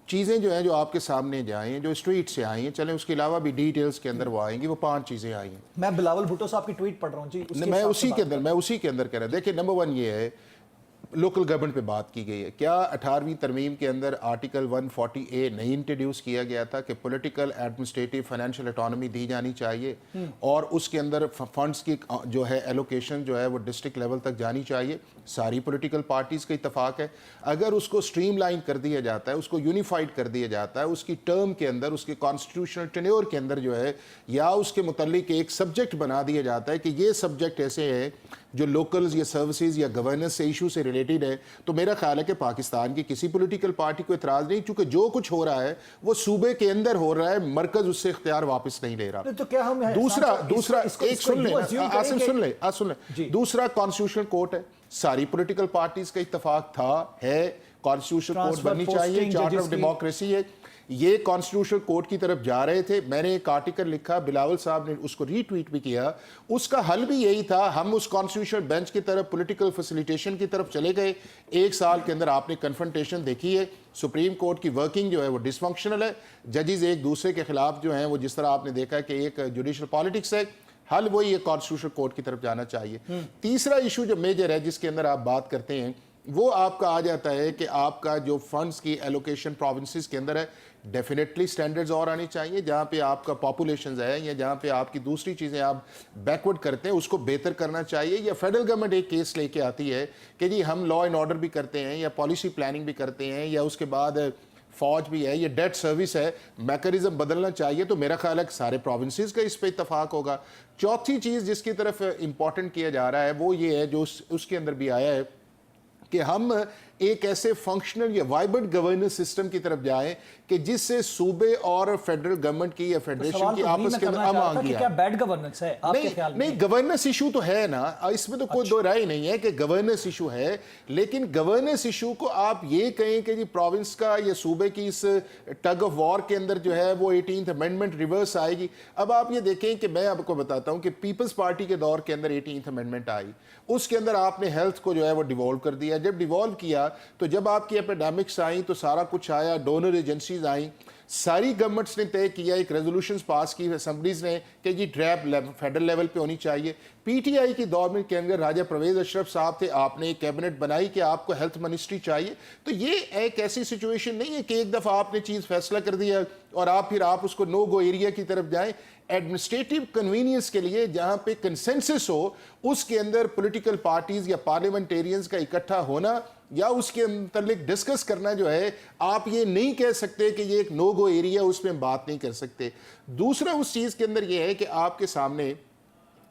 چیزیں جو ہیں جو آپ کے سامنے جائیں ہیں, جو اسٹریٹ سے آئی ہیں, چلیں اس کے علاوہ بھی ڈیٹیلز کے اندر وہ آئیں گی, وہ 5 چیزیں آئی ہیں. میں بلاول بھٹو صاحب کی ٹویٹ پڑھ رہا ہوں. جی میں اسی کے اندر کہہ رہا ہوں. دیکھیں نمبر 1 یہ ہے لوکل گورنمنٹ پہ بات کی گئی ہے. کیا 18ویں ترمیم کے اندر آرٹیکل 140A نہیں انٹروڈیوس کیا گیا تھا کہ پولیٹیکل ایڈمنسٹریٹو فائنینشیل اٹانومی دی جانی چاہیے, اور اس کے اندر فنڈز کی جو ہے ایلوکیشن جو ہے وہ ڈسٹرکٹ لیول تک جانی چاہیے. ساری پولیٹیکل پارٹیز کا اتفاق ہے. اگر اس کو سٹریم لائن کر دیا جاتا ہے, اس کو یونیفائڈ کر دیا جاتا ہے, اس کی ٹرم کے اندر, اس کے کانسٹیٹیوشنل ٹینیور کے اندر جو ہے, یا اس کے متعلق ایک سبجیکٹ بنا دیا جاتا ہے کہ یہ سبجیکٹ ایسے ہے جو لوکلز یا سروسز یا گورننس سے ایشو سے ریلیٹڈ ہے, تو میرا خیال ہے کہ پاکستان کی کسی پولیٹیکل پارٹی کو اعتراض نہیں, چونکہ جو کچھ ہو رہا ہے وہ صوبے کے اندر ہو رہا ہے, مرکز اس سے اختیار واپس نہیں لے رہا. دوسرا ایک سن لیں آصم, سن لیں دوسرا کانسٹیٹیوشنل کورٹ ہے. ساری پولیٹیکل پارٹیز کا اتفاق تھا, ہے, کانسٹیٹیوشنل کورٹ بننی چاہیے, چارٹر آف ڈیموکریسی ہے. یہ کانسٹیٹیوشنل کورٹ کی طرف جا رہے تھے. میں نے ایک آرٹیکل لکھا, بلاول صاحب نے اس کو ری ٹویٹ بھی کیا, اس کا حل بھی یہی تھا. ہم اس کانسٹیٹیوشنل بینچ کی طرف, پولیٹیکل فیسیلیٹیشن کی طرف چلے گئے. 1 سال کے اندر آپ نے کنفرنٹیشن دیکھی ہے. سپریم کورٹ کی ورکنگ جو ہے وہ ڈس فنکشنل ہے, ججز ایک دوسرے کے خلاف جو ہیں وہ, جس طرح آپ نے دیکھا کہ ایک جوڈیشل پالیٹکس ہے, حل وہی ہے کانسٹیٹیوشنل کورٹ کی طرف جانا چاہیے. تیسرا ایشو جو میجر ہے جس کے اندر آپ بات کرتے ہیں, وہ آپ کا آ جاتا ہے کہ آپ کا جو فنڈز کی ایلوکیشن پروونسز کے اندر ہے, ڈیفینیٹلی سٹینڈرڈز اور آنی چاہیے. جہاں پہ آپ کا پاپولیشنز ہے یا جہاں پہ آپ کی دوسری چیزیں آپ بیکورڈ کرتے ہیں, اس کو بہتر کرنا چاہیے. یا فیڈرل گورنمنٹ ایک کیس لے کے آتی ہے کہ جی ہم لا اینڈ آرڈر بھی کرتے ہیں, یا پالیسی پلاننگ بھی کرتے ہیں, یا اس کے بعد فوج بھی ہے, یہ ڈیٹ سروس ہے, میکانزم بدلنا چاہیے. تو میرا خیال ہے کہ سارے پروونسز کا اس پہ اتفاق ہوگا. چوتھی چیز جس کی طرف امپورٹنٹ کیا جا رہا ہے وہ یہ ہے, جو اس کے اندر بھی آیا ہے, کہ ہم एक ऐसे फंक्शनल या वाइब्रेंट गवर्नेंस सिस्टम की तरफ जाएं कि जिससे सूबे और फेडरल गवर्नमेंट की या फेडरेशन की आपस के अंदर अमांगी क्या बैड गवर्नेंस है आपके ख्याल में? नहीं, गवर्नेंस इशू तो है ना, इसमें तो कोई दो राय नहीं है कि गवर्नेंस इशू है, लेकिन गवर्नेंस इशू को आप ये कहें कि जी प्रोविंस का या सूबे की इस टग ऑफ वॉर के अंदर जो है वो 18th अमेंडमेंट रिवर्स आएगी। अब आप ये देखें कि मैं आपको बताता हूं कि पीपल्स पार्टी के दौर के अंदर 18th अमेंडमेंट आई, उसके अंदर आपने हेल्थ को जो है वो डिवॉल्व कर दिया। जब डिवॉल्व किया तो जब आपकी एपिडेमिक्स आई तो सारा कुछ आया, डोनर एजेंसीज आई, सारी गवर्नमेंट्स ने तय किया, एक रेजोल्यूशंस पास की असेंबलीज ने कि जी ट्रैप फेडरल लेवल पे होनी चाहिए। पीटीआई की दौर में के अंदर राजा परवेज अशरफ साहब थे, आपने एक कैबिनेट बनाई कि आपको हेल्थ मिनिस्ट्री चाहिए। तो ये एक ऐसी सिचुएशन नहीं है कि एक दफ़ा आपने चीज़ फैसला कर दिया और आप उसको नो गो एरिया की तरफ जाएं। एडमिनिस्ट्रेटिव कन्वीनियंस के लिए जहां पे कंसेंसस हो, उसके अंदर पॉलिटिकल पार्टीज या पार्लियामेंटेरियंस का इकट्ठा होना या उसके मतलब डिस्कस करना जो है, आप ये नहीं कह सकते कि ये एक नो गो एरिया, उसमें बात नहीं कर सकते। दूसरा उस चीज़ के अंदर ये है कि आपके सामने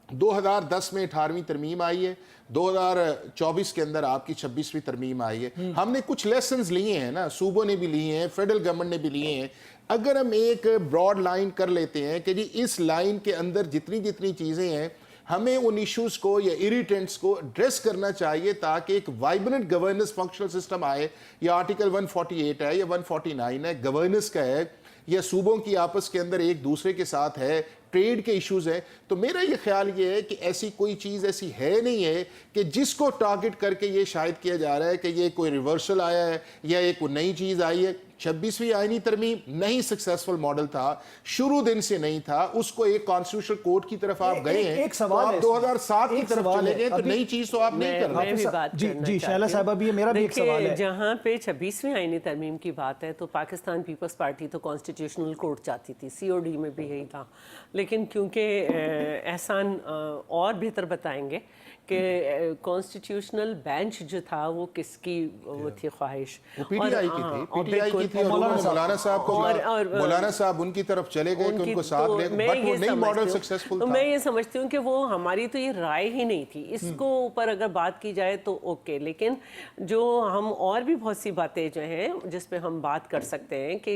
2010 में 18वीं तरमीम आई है, 2024 के अंदर आपकी 26वीं तरमीम आई है। हमने कुछ लेसन्स लिए हैं ना, सूबों ने भी लिए हैं, फेडरल गवर्नमेंट ने भी लिए हैं। अगर हम एक ब्रॉड लाइन कर लेते हैं कि जी इस लाइन के अंदर जितनी जितनी चीज़ें हैं, हमें उन इश्यूज को या इरिटेंट्स को एड्रेस करना चाहिए ताकि एक वाइब्रेंट गवर्नेंस फंक्शनल सिस्टम आए। या आर्टिकल 148 है या 149 है, गवर्नेंस का है, या सूबों की आपस के अंदर एक दूसरे के साथ है, ट्रेड के इश्यूज हैं। तो मेरा ये ख्याल ये है कि ऐसी कोई चीज़ ऐसी है नहीं है कि जिसको टारगेट करके ये शायद किया जा रहा है कि ये कोई रिवर्सल आया है या एक नई चीज़ आई है। 26वीं आईनी तरमीम नहीं सक्सेसफुल मॉडल था, शुरू दिन से नहीं था, उसको एक कॉन्स्टिट्यूशनल कोर्ट की तरफ आप गए हैं, एक सवाल तो आप है 2007 की तरफ चले गए, तो नई चीज़ तो आप नहीं कर रहे। मैं भी बात जी शैला साहबा भी, मेरा भी एक सवाल है। जहाँ पे 26वीं आईनी तरमीम की बात है तो पाकिस्तान पीपल्स पार्टी तो कॉन्स्टिट्यूशनल कोर्ट चाहती थी, सीओडी में भी यही था, लेकिन क्योंकि एहसान और बेहतर बताएंगे कि कॉन्स्टिट्यूशनल बेंच जो था वो किसकी वो थी ख्वाहिश, पीटीआई की थी, पीटीआई की थी, और मौलाना साहब को मौलाना साहब उनकी तरफ चले गए कि उनको साथ ले, बट वो नई मॉडल सक्सेसफुल था। तो मैं ये समझती हूँ कि वो हमारी तो ये राय ही नहीं थी, इसको ऊपर अगर बात की जाए तो ओके, लेकिन जो हम और भी बहुत सी बातें जो हैं जिस पे हम बात कर सकते हैं कि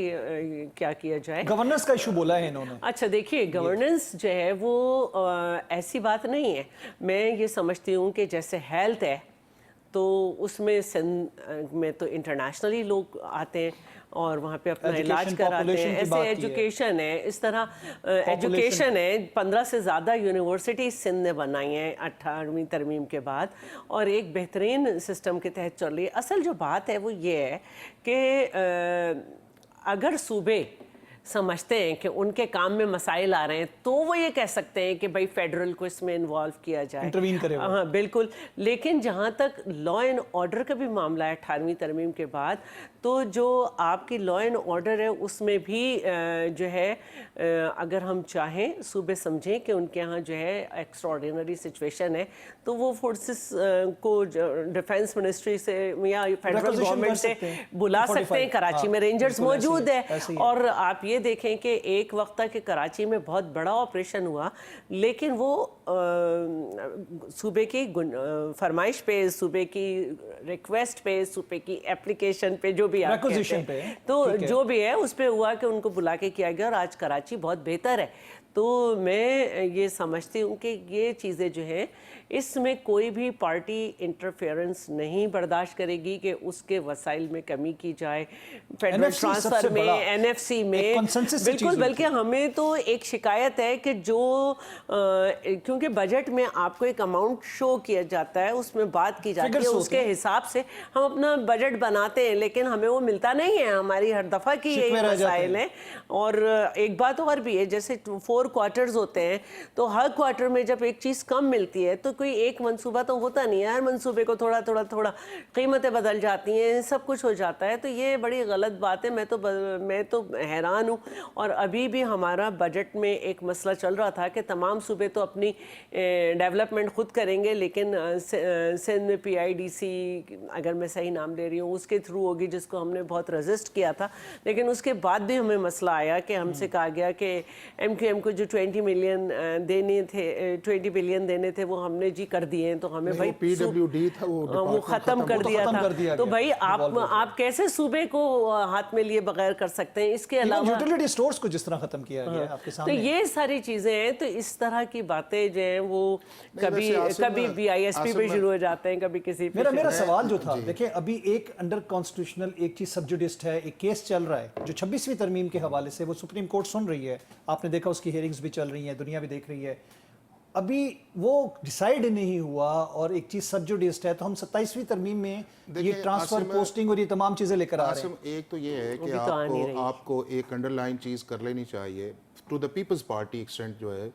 क्या किया जाए। गवर्नेंस का इशू बोला है इन्होंने। अच्छा देखिए, गवर्नेंस जो है वो ऐसी बात नहीं है। मैं ये समझती हूँ कि जैसे हेल्थ है तो उसमें सिंध में तो इंटरनेशनली लोग आते हैं और वहाँ पे अपना इलाज कराते हैं। ऐसे एजुकेशन है, इस तरह एजुकेशन है, 15 से ज़्यादा यूनिवर्सिटी सिंध ने बनाई हैं 18वीं तरमीम के बाद, और एक बेहतरीन सिस्टम के तहत चल रही है। असल जो बात है वो ये है कि अगर सूबे समझते हैं कि उनके काम में मसाइल आ रहे हैं तो वो ये कह सकते हैं कि भाई फेडरल को इसमें इन्वॉल्व किया जाए, इंटरवीन करे। हाँ बिल्कुल। लेकिन जहाँ तक लॉ एंड ऑर्डर का भी मामला है 18वीं तरमीम के बाद, तो जो आपकी लॉ एंड ऑर्डर है उसमें भी जो है अगर हम चाहें, सूबे समझें कि उनके यहाँ जो है एक्स्ट्राऑर्डिनरी सिचुएशन है, तो वो फोर्सेस को डिफेंस मिनिस्ट्री से या फेडरल गवर्नमेंट से बुला सकते हैं। कराची में रेंजर्स मौजूद है, और आप ये देखें कि एक वक्त तक कराची में बहुत बड़ा ऑपरेशन हुआ, लेकिन वो सूबे की फरमाइश पे, सूबे की रिक्वेस्ट पे, सूबे की एप्लीकेशन पे, जो भी आप कहते हैं, तो जो भी है उस पे हुआ कि उनको बुला के किया गया, और आज कराची बहुत बेहतर है। तो मैं ये समझती हूँ कि ये चीज़ें जो हैं इसमें कोई भी पार्टी इंटरफेरेंस नहीं बर्दाश्त करेगी कि उसके वसाइल में कमी की जाए, फेडरल ट्रांसफर में, एनएफसी में, बिल्कुल। बल्कि हमें तो एक शिकायत है कि जो क्योंकि बजट में आपको एक अमाउंट शो किया जाता है, उसमें बात की जाती है, उसके हिसाब से हम अपना बजट बनाते हैं, लेकिन हमें वो मिलता नहीं है। हमारी हर दफ़ा की यही मसाइल है। और एक बात और भी है, जैसे 4 क्वार्टर्स होते हैं, तो हर क्वार्टर में जब एक चीज़ कम मिलती है तो कोई एक मंसूबा तो होता नहीं है, हर मंसूबे को थोड़ा थोड़ा थोड़ा कीमतें बदल जाती हैं, सब कुछ हो जाता है। तो ये बड़ी गलत बात है। मैं तो हैरान हूँ। और अभी भी हमारा बजट में एक मसला चल रहा था कि तमाम सूबे तो अपनी डेवलपमेंट खुद करेंगे, लेकिन सिंध में PIDC, अगर मैं सही नाम ले रही हूँ, उसके थ्रू होगी, जिसको हमने बहुत रजिस्ट किया था। लेकिन उसके बाद भी हमें मसला आया कि हमसे कहा गया कि MQM को जो 20 मिलियन देने थे 20 बिलियन देने थे वो हमने जी कर दिए हैं, तो हमें भाई PWD था वो ख़त्म कर दिया खत्म था। कर दिया तो गया, भाई आप कैसे सूबे को हाथ में लिए बगैर कर सकते हैं? इसके अलावा यूटिलिटी स्टोर्स को जिस तरह खत्म किया गया है आपके तो सामने, ये सारी चीजें हैं। तो इस तरह की बातें जो हैं वो कभी वैसे आसिम, कभी BISP पे शुरू हो जाते हैं, कभी किसी पे मेरा शुरू- सवाल जो था, देखिए अभी एक अंडर कॉन्स्टिट्यूशनल एक चीज सब जुडिस्ट है, एक केस चल रहा है जो 26वीं तरमीम के हवाले से वो सुप्रीम कोर्ट सुन रही है, आपने देखा उसकी हियरिंग्स भी चल रही हैं, दुनिया भी देख रही है, अभी वो डिसाइड नहीं हुआ और एक चीज सब जुडिस्ट है, तो हम 27वीं तरमीम में ये देखिए, ट्रांसफर आसिम, पोस्टिंग और ये तमाम चीजें लेकर आ रहे हैं। आसिम, एक तो ये है कि भी तो आ नहीं रही। आपको एक अंडरलाइन चीज़ कर लेनी चाहिए to the Peoples Party extent जो है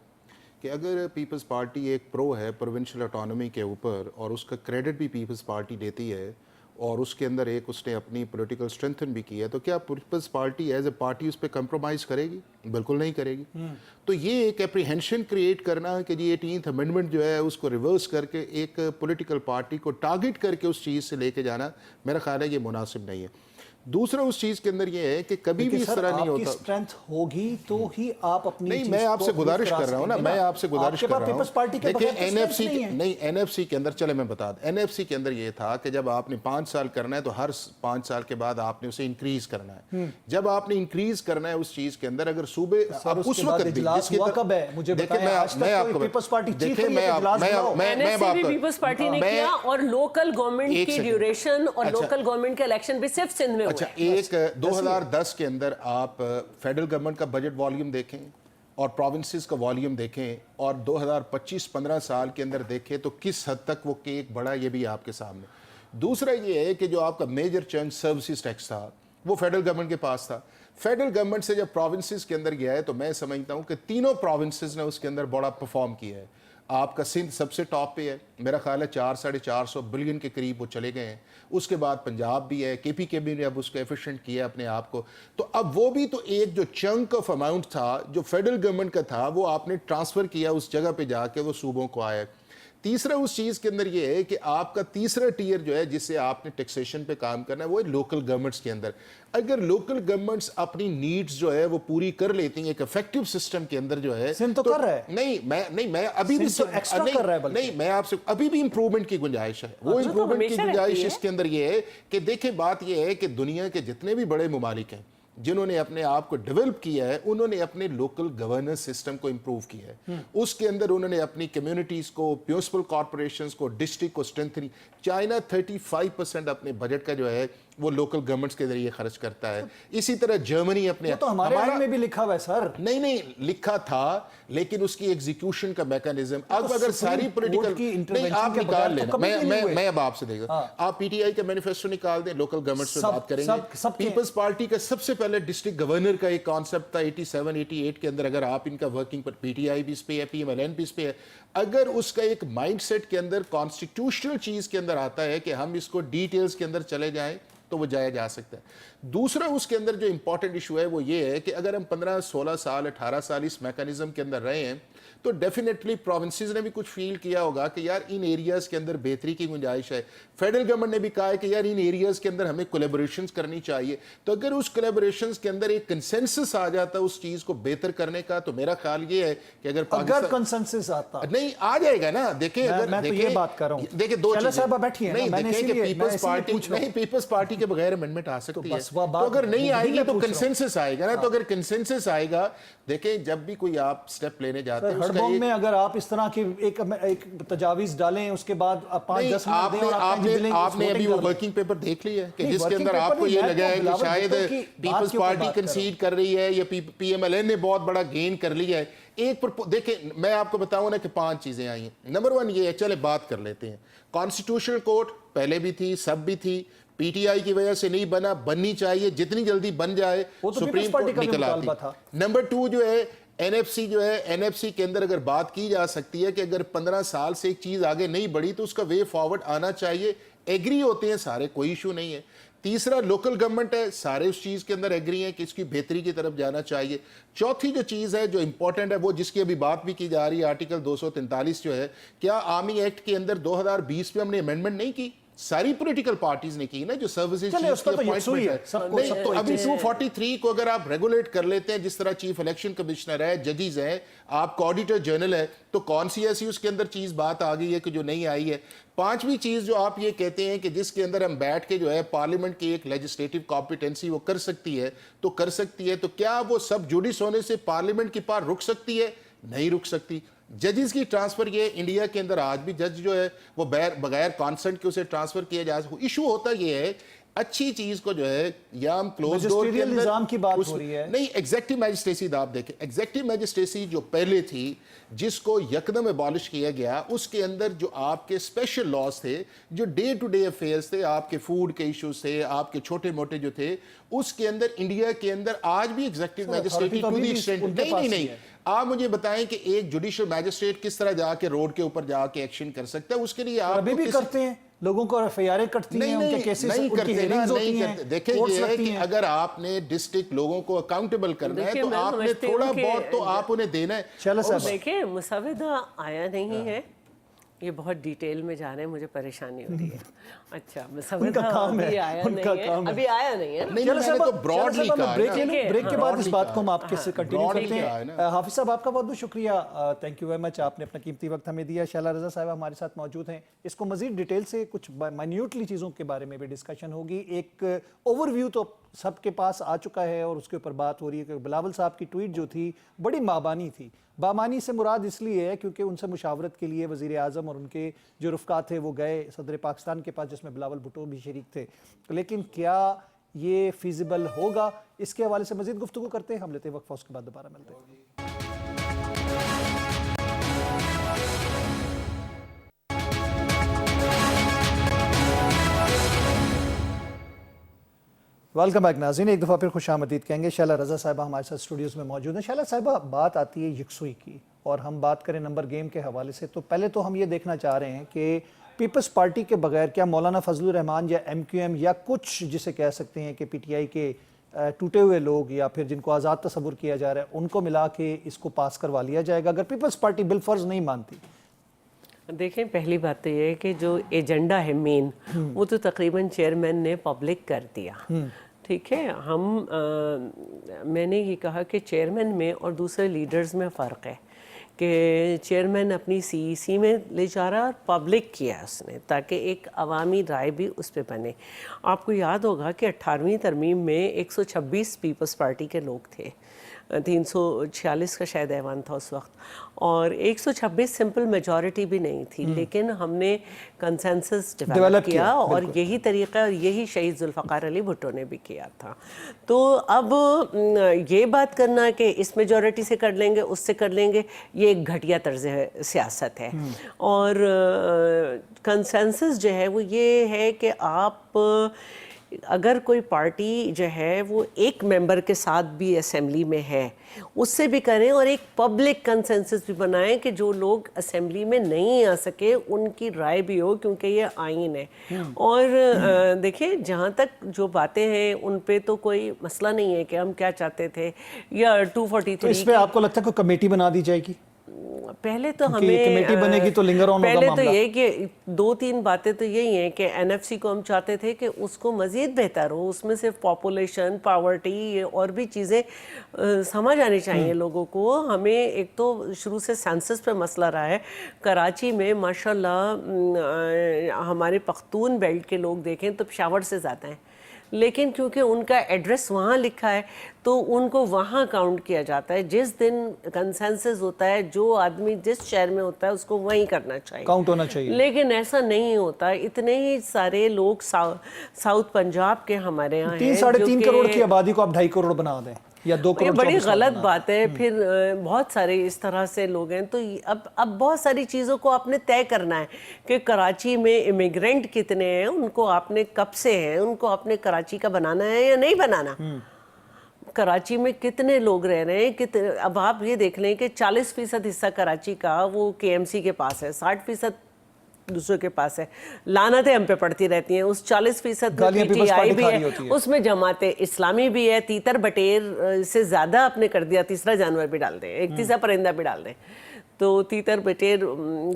कि अगर पीपल्स पार्टी एक प्रो है प्रोविंशियल ऑटोनॉमी के ऊपर और उसका क्रेडिट भी पीपल्स पार्टी देती है और उसके अंदर एक उसने अपनी पॉलिटिकल स्ट्रेंथन भी की है, तो क्या Peoples Party as a party उस पर कंप्रोमाइज़ करेगी? बिल्कुल नहीं करेगी। तो ये एक एप्रीहेंशन क्रिएट करना कि जी 18th अमेंडमेंट जो है उसको रिवर्स करके एक पॉलिटिकल पार्टी को टारगेट करके उस चीज़ से लेके जाना, मेरा ख्याल है ये मुनासिब नहीं है। दूसरा उस चीज़ के अंदर ये है कि कभी भी इस तरह नहीं होता। स्ट्रेंथ होगी तो ही आप अपनी नहीं, चीज़ मैं को आपसे गुजारिश कर रहा हूँ ना, मैं आपसे गुजारिश कर रहा हूँ। पीपल्स पार्टी के देखिए बगैर तो strength नहीं है। नहीं, एनएफसी के अंदर, चले मैं बता दूं, एनएफसी के अंदर ये था कि जब आपने 5 साल करना है तो हर 5 साल के बाद आपने उसे इंक्रीज करना है। जब आपने इंक्रीज करना है उस चीज के अंदर, अगर सूबे सर, उस उसके बाद वक्त भी इजलास हुआ कब है? मुझे देखिए, बताएं, आज तक मैं कोई आपको पीपल्स पार्टी चीफ देखिए, हुई है कि इजलास हुआ हो? NSC भी पीपल्स पार्टी ने किया और लोकल गवर्नमेंट एक की सेकंड। ड्यूरेशन और अच्छा। लोकल गवर्नमेंट के इलेक्शन भी सिर्फ सिंध में हुए। अच्छा, एक 2010 के अंदर आप फेडरल गवर्नमेंट का बजट वॉल्यूम देखें और प्रोविंसेस का वॉल्यूम देखें और 2025-15 साल के अंदर देखें तो किस हद तक वो केक बढ़ा, ये भी आपके सामने। दूसरा ये है कि जो आपका मेजर चंक सर्विसेज टैक्स था वो फेडरल गवर्नमेंट के पास था। फेडरल गवर्नमेंट से जब प्रोविंसेस के अंदर गया है तो मैं समझता हूँ कि तीनों प्रोविंसेस ने उसके अंदर बड़ा परफॉर्म किया है। आपका सिंध सबसे टॉप पे है, मेरा ख्याल है 400-450 बिलियन के करीब वो चले गए हैं। उसके बाद पंजाब भी है, KPK भी ने अब उसको एफिशिएंट किया अपने आप को। तो अब वो भी तो एक जो चंक ऑफ अमाउंट था जो फेडरल गवर्नमेंट का था वो आपने ट्रांसफ़र किया उस जगह पे जाके, वो सूबों को आया। तीसरा उस चीज़ के अंदर ये है कि आपका तीसरा टीयर जो है जिससे आपने टैक्सेशन पे काम करना है वो है लोकल गवर्नमेंट्स के अंदर। अगर लोकल गवर्नमेंट्स अपनी नीड्स जो है वो पूरी कर लेती हैं एक इफेक्टिव सिस्टम के अंदर जो है, सिंध तो कर रहा है। नहीं मैं अभी भी सिंध तो एक्स्ट्रा कर रहा है बल्कि। नहीं, मैं आपसे अभी भी इंप्रूवमेंट की गुंजाइश है। वो तो इंप्रूवमेंट की हमेशा गुंजाइश रहती है। इसके अंदर ये है कि देखिए, बात ये है कि दुनिया के जितने भी बड़े ममालिक हैं जिन्होंने अपने आप को डेवलप किया है, उन्होंने अपने लोकल गवर्नेंस सिस्टम को इंप्रूव किया है। उसके अंदर उन्होंने अपनी कम्युनिटीज़ को, म्यूनिसिपल कॉर्पोरेशंस को, डिस्ट्रिक्ट को स्ट्रेंथनिंग। चाइना 35% अपने बजट का जो है वो लोकल गवर्नमेंट्स के जरिए खर्च करता है। इसी तरह जर्मनी अपने, तो हमारे में भी लिखा हुआ है सर। नहीं लिखा था, लेकिन उसकी एग्जीक्यूशन का मैकेनिज्म अब अगर सारी पॉलिटिकल नहीं आप निकाल लेना, मैं अब आपसे देखा, आप PTI का मैनिफेस्टो निकाल दें, लोकल गवर्नमेंट्स पे बात करेंगे। पीपल्स पार्टी का सबसे पहले डिस्ट्रिक्ट गवर्नर का एक कॉन्सेप्ट था 87-88 के अंदर। अगर आप इनका वर्किंग पर PTI भी इस पे है, PMLN भी इस पे है, अगर उसका एक माइंडसेट के अंदर कॉन्स्टिट्यूशनल चीज के अंदर आता है कि हम इसको डिटेल्स के अंदर चले जाएं तो वो जाया जा सकता है। दूसरा उसके अंदर जो इंपॉर्टेंट इशू है वो ये है कि अगर हम 15-16 साल 18 साल इस मैकेनिज्म के अंदर रहे हैं तो डेफिनेटली प्रोविंसेस ने भी कुछ फील किया होगा कि यार इन एरियाज के अंदर बेहतरी की गुंजाइश है। फेडरल गवर्नमेंट ने भी कहा है कि यार इन एरियाज के अंदर हमें कोलैबोरेशंस करनी चाहिए। तो अगर उस कोलैबोरेशंस के अंदर एक कंसेंसस आ जाता है उस चीज को बेहतर करने का, तो मेरा ख्याल ये है कि अगर कंसेंसस आता नहीं आ जाएगा ना, देखिए अगर मैं तो ये बात कर रहा हूं, देखिए दो चलो चीजें साहब बैठिए नहीं, मैंने देखिए कि इसीलिए पीपल्स पार्टी नहीं, पीपल्स पार्टी के बगैर अमेंडमेंट आ सकती है। बस वह तो बात अगर नहीं वही आएगी मैं तो पूछ रहा हूं। कंसेंसस आएगा ना। तो अगर कंसेंसस आएगा, देखें जब भी कोई आप स्टेप लेने जाते हैं उसका हड़बोंग एक में अगर आप इस तरह की एक तजावीज डालें उसके बाद 5-10 मिनट दें और आपने अभी वो वर्किंग पेपर देख लिया है कि नहीं, जिसके working अंदर paper आपको नहीं, ये मैं लगा तो है कि बिलावल शायद भुट्टो की पीपल्स बात के ऊपर पार्टी बात कर कंसीड कर रही है या PMLN ने बहुत बड़ा गेन कर लिया है। देखिए मैं आपको बताऊं ना कि 5 चीजें आई हैं। नंबर 1 ये है, चले बात कर लेते हैं। कॉन्स्टिट्यूशनल कोर्ट पहले भी थी, सब भी थी, PTI की वजह से नहीं बना, बननी चाहिए, जितनी जल्दी बन जाए सुप्रीम कोर्ट निकल आती। नंबर 2 जो है NFC जो है, NFC के अंदर अगर बात की जा सकती है कि अगर 15 साल से एक चीज आगे नहीं बढ़ी तो उसका वे फॉरवर्ड आना चाहिए। एग्री होते हैं सारे, कोई इशू नहीं है। तीसरा लोकल गवर्नमेंट है, सारे उस चीज के अंदर एग्री हैं कि इसकी बेहतरी की तरफ जाना चाहिए। चौथी जो चीज है जो इंपॉर्टेंट है वो जिसकी अभी बात भी की जा रही है, आर्टिकल 243 जो है, क्या आर्मी एक्ट के अंदर 2020 में हमने अमेंडमेंट नहीं की? सारी पॉलिटिकल पार्टीज ने की ना, जो सर्विसेज चलिए, उसका तो यकसुई है, सबको नहीं, तो अभी 243 को अगर आप रेगुलेट कर लेते हैं, जिस तरह चीफ इलेक्शन कमिश्नर है, जजेस है, आपका ऑडिटर जनरल है, तो कौन सी ऐसी उसके अंदर चीज बात आ गई है कि जो नहीं आई है? पांचवी चीज जो आप ये कहते हैं कि जिसके अंदर हम बैठ के जो है पार्लियामेंट की एक लेजिस्लेटिव कॉम्पिटेंसी वो कर सकती है, तो कर सकती है, तो क्या वो सब जुडिस होने से पार्लियामेंट की पार रुक सकती है? नहीं रुक सकती। जजेस की ट्रांसफर ये इंडिया के अंदर आज भी जज जो है वो बगैर कॉन्सेंट के उसे ट्रांसफर किया जा सकता। इशू होता ये है, अच्छी चीज को जो है या हम क्लोज डोर के अंदर निजाम की बात हो रही है, नहीं, एग्जेक्टिव मैजिस्ट्रेसी आप देखें, एग्जेक्टिव मैजिस्ट्रेसी जो पहले थी जिसको यकदम एबॉलिश किया गया, उसके अंदर जो आपके स्पेशल लॉज थे, जो डे टू डे अफेयर्स थे, आपके फूड के इश्यूज थे, आपके छोटे मोटे जो थे, उसके अंदर इंडिया के अंदर आज भी एग्जेक्टिव मैजिस्ट्रेटी टू दी एक्सटेंट नहीं, आप मुझे बताएं कि एक जुडिशियल मैजिस्ट्रेट किस तरह जाके रोड के ऊपर जाके एक्शन कर सकता है? उसके लिए आप अभी भी करते हैं, लोगों को एफआईआर कटती हैं, उनके केसेस, नहीं उनकी हेयरिंग्स होती हैं। देखें ये है कि अगर आपने डिस्ट्रिक्ट लोगों को अकाउंटेबल करना है तो आपने थोड़ा बहुत तो आप उन्हें देना है। चलो देखिए, मुसविदा आया नहीं है, ये बहुत डिटेल में जा रहे हैं, मुझे परेशानी हो रही है। अच्छा, मुसविदा अभी आया नहीं है, अभी आया नहीं है। नहीं, मैंने तो ब्रॉडली कहा है। ब्रेक के बाद इस बात को हम आपके से कंटिन्यू करते हैं। हाफिज साहब, आपका बहुत बहुत शुक्रिया, थैंक यू वेरी मच, आपने अपना कीमती वक्त हमें दिया। शैला रजा साहब हमारे साथ मौजूद हैं, इसको मजीद डिटेल से कुछ माइन्यूटली चीज़ों के बारे में भी डिस्कशन होगी। एक ओवरव्यू तो सबके पास आ चुका है और उसके ऊपर बात हो रही है कि बिलावल साहब की ट्वीट जो थी बड़ी माबानी थी। बामानी से मुराद इसलिए है क्योंकि उनसे मुशावरत के लिए वज़ीर आज़म और उनके जो रुफ़का थे वो गए सदर पाकिस्तान के पास, जिसमें बिलावल भुट्टो भी शरीक थे, लेकिन क्या ये फीजिबल होगा, इसके हवाले से मज़ीद गुफ्तगू करते हैं। हम लेते हैं वक्फा, उसके बाद दोबारा मिलते हैं। वेलकम बैक नाज़रीन, एक दफ़ा फिर खुशामदीद कहेंगे। शैला रज़ा साहिबा हमारे साथ स्टूडियोज़ में मौजूद हैं। शैला साहिबा, बात आती है यकसुई की और हम बात करें नंबर गेम के हवाले से, तो पहले तो हम ये देखना चाह रहे हैं कि पीपल्स पार्टी के बगैर क्या मौलाना फजलुर रहमान या MQM या कुछ जिसे कह सकते हैं कि PTI के टूटे हुए लोग या फिर जिनको आज़ाद तस्वुर किया जा रहा है, उनको मिला के इसको पास करवा लिया जाएगा अगर पीपल्स पार्टी बिलफर्ज नहीं मानती? देखें, पहली बात तो ये है कि जो एजेंडा है मेन, वो तो तकरीबन चेयरमैन ने पब्लिक कर दिया। ठीक है, मैंने ये कहा कि चेयरमैन में और दूसरे लीडर्स में फ़र्क है कि चेयरमैन अपनी CEC में ले जा रहा है और पब्लिक किया उसने, ताकि एक अवामी राय भी उस पर बने। आपको याद होगा कि 18वीं तरमीम में 126 पीपल्स पार्टी के लोग थे, 346 का शायद ऐवान था उस वक्त, और 126 सिंपल मेजॉरिटी भी नहीं थी, लेकिन हमने कंसेंसस डेवलप किया और यही तरीका और यही शहीद जुल्फ़िकार अली भुट्टो ने भी किया था। तो अब ये बात करना कि इस मेजॉरिटी से कर लेंगे, उससे कर लेंगे, ये एक घटिया तर्ज सियासत है। और कंसेंसस जो है वो ये है कि आप अगर कोई पार्टी जो है वो एक मेंबर के साथ भी असेंबली में है, उससे भी करें और एक पब्लिक कंसेंसस भी बनाएं कि जो लोग असेंबली में नहीं आ सके उनकी राय भी हो, क्योंकि ये आइन है। और देखिए, जहाँ तक जो बातें हैं उन पे तो कोई मसला नहीं है कि हम क्या चाहते थे या 243 तो इस पे आपको लगता है कोई कमेटी बना दी जाएगी? पहले तो हमें कमेटी बनेगी तो लिंगर ऑन पहले होगा तो मामला। ये कि 2-3 बातें तो यही हैं कि NFC को हम चाहते थे कि उसको मज़ीद बेहतर हो, उसमें सिर्फ पॉपुलेशन, पावर्टी और भी चीज़ें समझ आनी चाहिए लोगों को। हमें एक तो शुरू से सेंसस पे मसला रहा है। कराची में माशाल्लाह हमारे पख्तून बेल्ट के लोग देखें तो पेशावर से ज़्यादा हैं, लेकिन क्योंकि उनका एड्रेस वहाँ लिखा है तो उनको वहाँ काउंट किया जाता है। जिस दिन कंसेंसस होता है, जो आदमी जिस शहर में होता है उसको वहीं करना चाहिए, काउंट होना चाहिए, लेकिन ऐसा नहीं होता। इतने ही सारे लोग साउथ पंजाब के हमारे यहाँ 3-3.5 करोड़ की आबादी को आप 2.5 करोड़ बना दें या 2 करोड़, ये बड़ी गलत बात है। फिर बहुत सारे इस तरह से लोग हैं, तो अब बहुत सारी चीज़ों को आपने तय करना है कि कराची में इमिग्रेंट कितने हैं, उनको आपने कब से हैं, उनको आपने कराची का बनाना है या नहीं बनाना, कराची में कितने लोग रह रहे हैं, कितने। अब आप ये देख लें कि 40% हिस्सा कराची का वो KMC के पास है, 60% दूसरों के पास है। लानतें हम पे पड़ती रहती हैं। उस 40% में PTI भी है, उसमें जमाते इस्लामी भी है। तीतर बटेर से ज़्यादा आपने कर दिया, तीसरा जानवर भी डाल दें, एक तीसरा परिंदा भी डाल दें, तो तीतर बटेर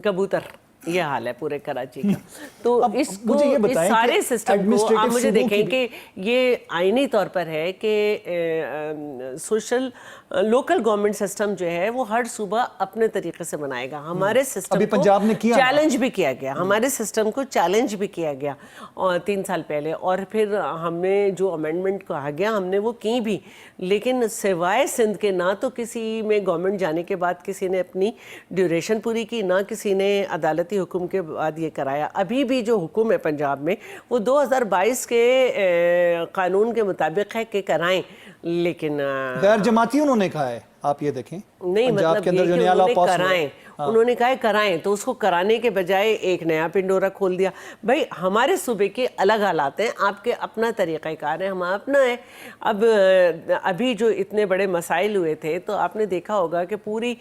कबूतर ये हाल है पूरे कराची का। तो अब इसको मुझे ये इस बताएं सारे कि सिस्टम को administrative आप मुझे सूबों की देखें कि ये आईनी तौर पर है कि सोशल लोकल गवर्नमेंट सिस्टम जो है वो हर सूबा अपने तरीके से बनाएगा। हमारे सिस्टम अभी को पंजाब ने किया ना। चैलेंज भी किया गया, हमारे सिस्टम को चैलेंज भी किया गया और 3 साल पहले, और फिर हमें जो अमेंडमेंट कहा गया हमने वो की भी, लेकिन सिवाय सिंध के ना तो किसी में गवर्नमेंट जाने के बाद किसी ने अपनी ड्यूरेशन पूरी की, ना किसी ने अदालती हुक्म के बाद ये कराया। अभी भी जो हुक्म है पंजाब में वो 2022 के कानून के मुताबिक है कि कराएं, लेकिन गैर जमाती उन्होंने कहा है, आप ये देखें नहीं, पंजाब मतलब के अंदर ये जो कि नया लॉ उन्होंने पास हुआ कराएं, उन्होंने कहा है कराएं, तो उसको कराने के बजाय एक नया पिंडोरा खोल दिया। भाई हमारे सूबे के अलग हालात हैं, आपके अपना तरीक़ाकार है, हमारा अपना है। अब अभी जो इतने बड़े मसाइल हुए थे तो आपने देखा होगा कि पूरी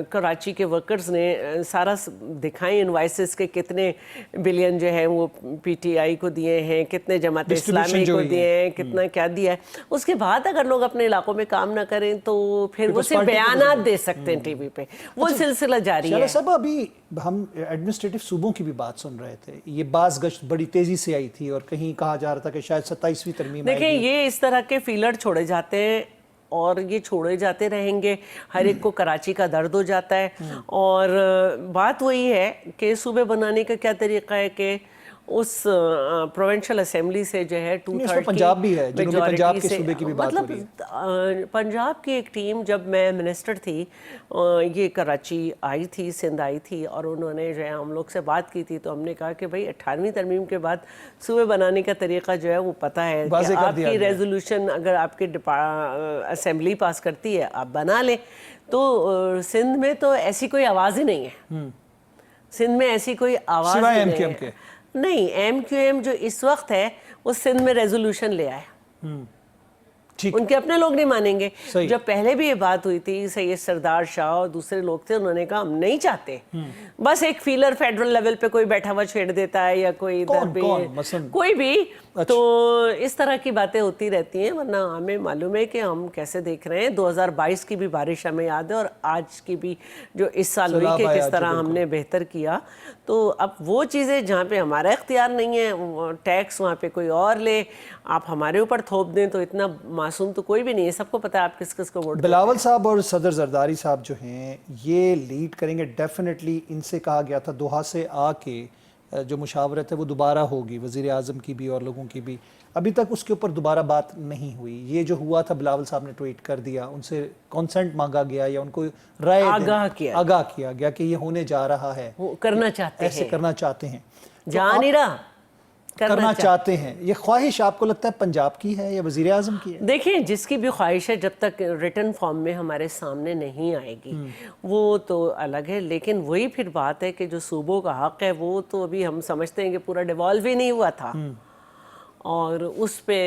कराची के वर्कर्स ने सारा दिखाएं इनवाइसेस के कितने बिलियन जो है वो पीटीआई को दिए हैं, कितने जमात इस्लामी को दिए हैं, कितना क्या दिया है। उसके बाद अगर लोग अपने इलाकों में काम ना करें तो फिर वो सिर्फ बयानात दे सकते हैं टीवी पे, वो सिलसिला जारी है। सब अभी हम एडमिनिस्ट्रेटिव सूबों की भी बात सुन रहे थे, ये बाज़ गश्त बड़ी तेजी से आई थी और कहीं कहा जा रहा था कि शायद 27वीं तरमीम देखिए आएगी। ये इस तरह के फीलर छोड़े जाते हैं और ये छोड़े जाते रहेंगे, हर एक को कराची का दर्द हो जाता है। और बात वही है कि सूबे बनाने का क्या तरीका है कि उस प्रोविंशियल असेंबली से जो है 2/3 पंजाब भी है, जनूबी पंजाब के से, सूबे की भी बात हो रही मतलब पंजाब की एक टीम जब मैं मिनिस्टर थी ये कराची आई थी, सिंध आई थी, और उन्होंने जो है हम लोग से बात की थी, तो हमने कहा कि भाई 18वीं तरमीम के बाद सूबे बनाने का तरीका जो है वो पता है कि आपकी रेजोल्यूशन अगर आपकी असेंबली पास करती है आप बना लें। तो सिंध में तो ऐसी कोई आवाज़ ही नहीं है, सिंध में ऐसी कोई आवाज़ सिवाय नहीं MQM है। नहीं, MQM जो इस वक्त है वो सिंध में रेजोल्यूशन ले आए, उनके अपने लोग नहीं मानेंगे। जब पहले भी ये बात हुई थी, सैयद सरदार शाह और दूसरे लोग थे, उन्होंने कहा हम नहीं चाहते, बस एक फीलर फेडरल लेवल पे कोई बैठा हुआ छेड़ देता है या कोई इधर भी कोई भी, तो इस तरह की बातें होती रहती हैं। वरना हमें मालूम है कि हम कैसे देख रहे हैं। 2022 की भी बारिश हमें याद है और आज की भी जो इस साल हुई कि किस तरह हमने बेहतर किया। तो अब वो चीज़ें जहाँ पे हमारा इख्तियार नहीं है, टैक्स वहाँ पे कोई और ले, आप हमारे ऊपर थोप दें, तो इतना मासूम तो कोई भी नहीं है, सबको पता है आप किस किस को वोट। बिलावल साहब और सदर जरदारी साहब जो हैं ये लीड करेंगे डेफिनेटली। इनसे कहा गया था दोहा से आके जो मुशावरत है वो दोबारा होगी, वज़ीर आज़म की भी और लोगों की भी। अभी तक उसके ऊपर दोबारा बात नहीं हुई। ये जो हुआ था, बिलावल साहब ने ट्वीट कर दिया, उनसे कंसेंट मांगा गया या उनको राय आगाह किया गया कि ये होने जा रहा है, करना चाहते हैं, ऐसे करना चाहते हैं, जा नहीं रहा, करना चाहते हैं। ये ख्वाहिश आपको लगता है पंजाब की है या वज़ीर आज़म की है? देखिए, जिसकी भी ख्वाहिश है जब तक रिटन फॉर्म में हमारे सामने नहीं आएगी वो तो अलग है, लेकिन वही फिर बात है कि जो सूबों का हक है वो तो अभी हम समझते हैं कि पूरा डिवॉल्व ही नहीं हुआ था। और उस पे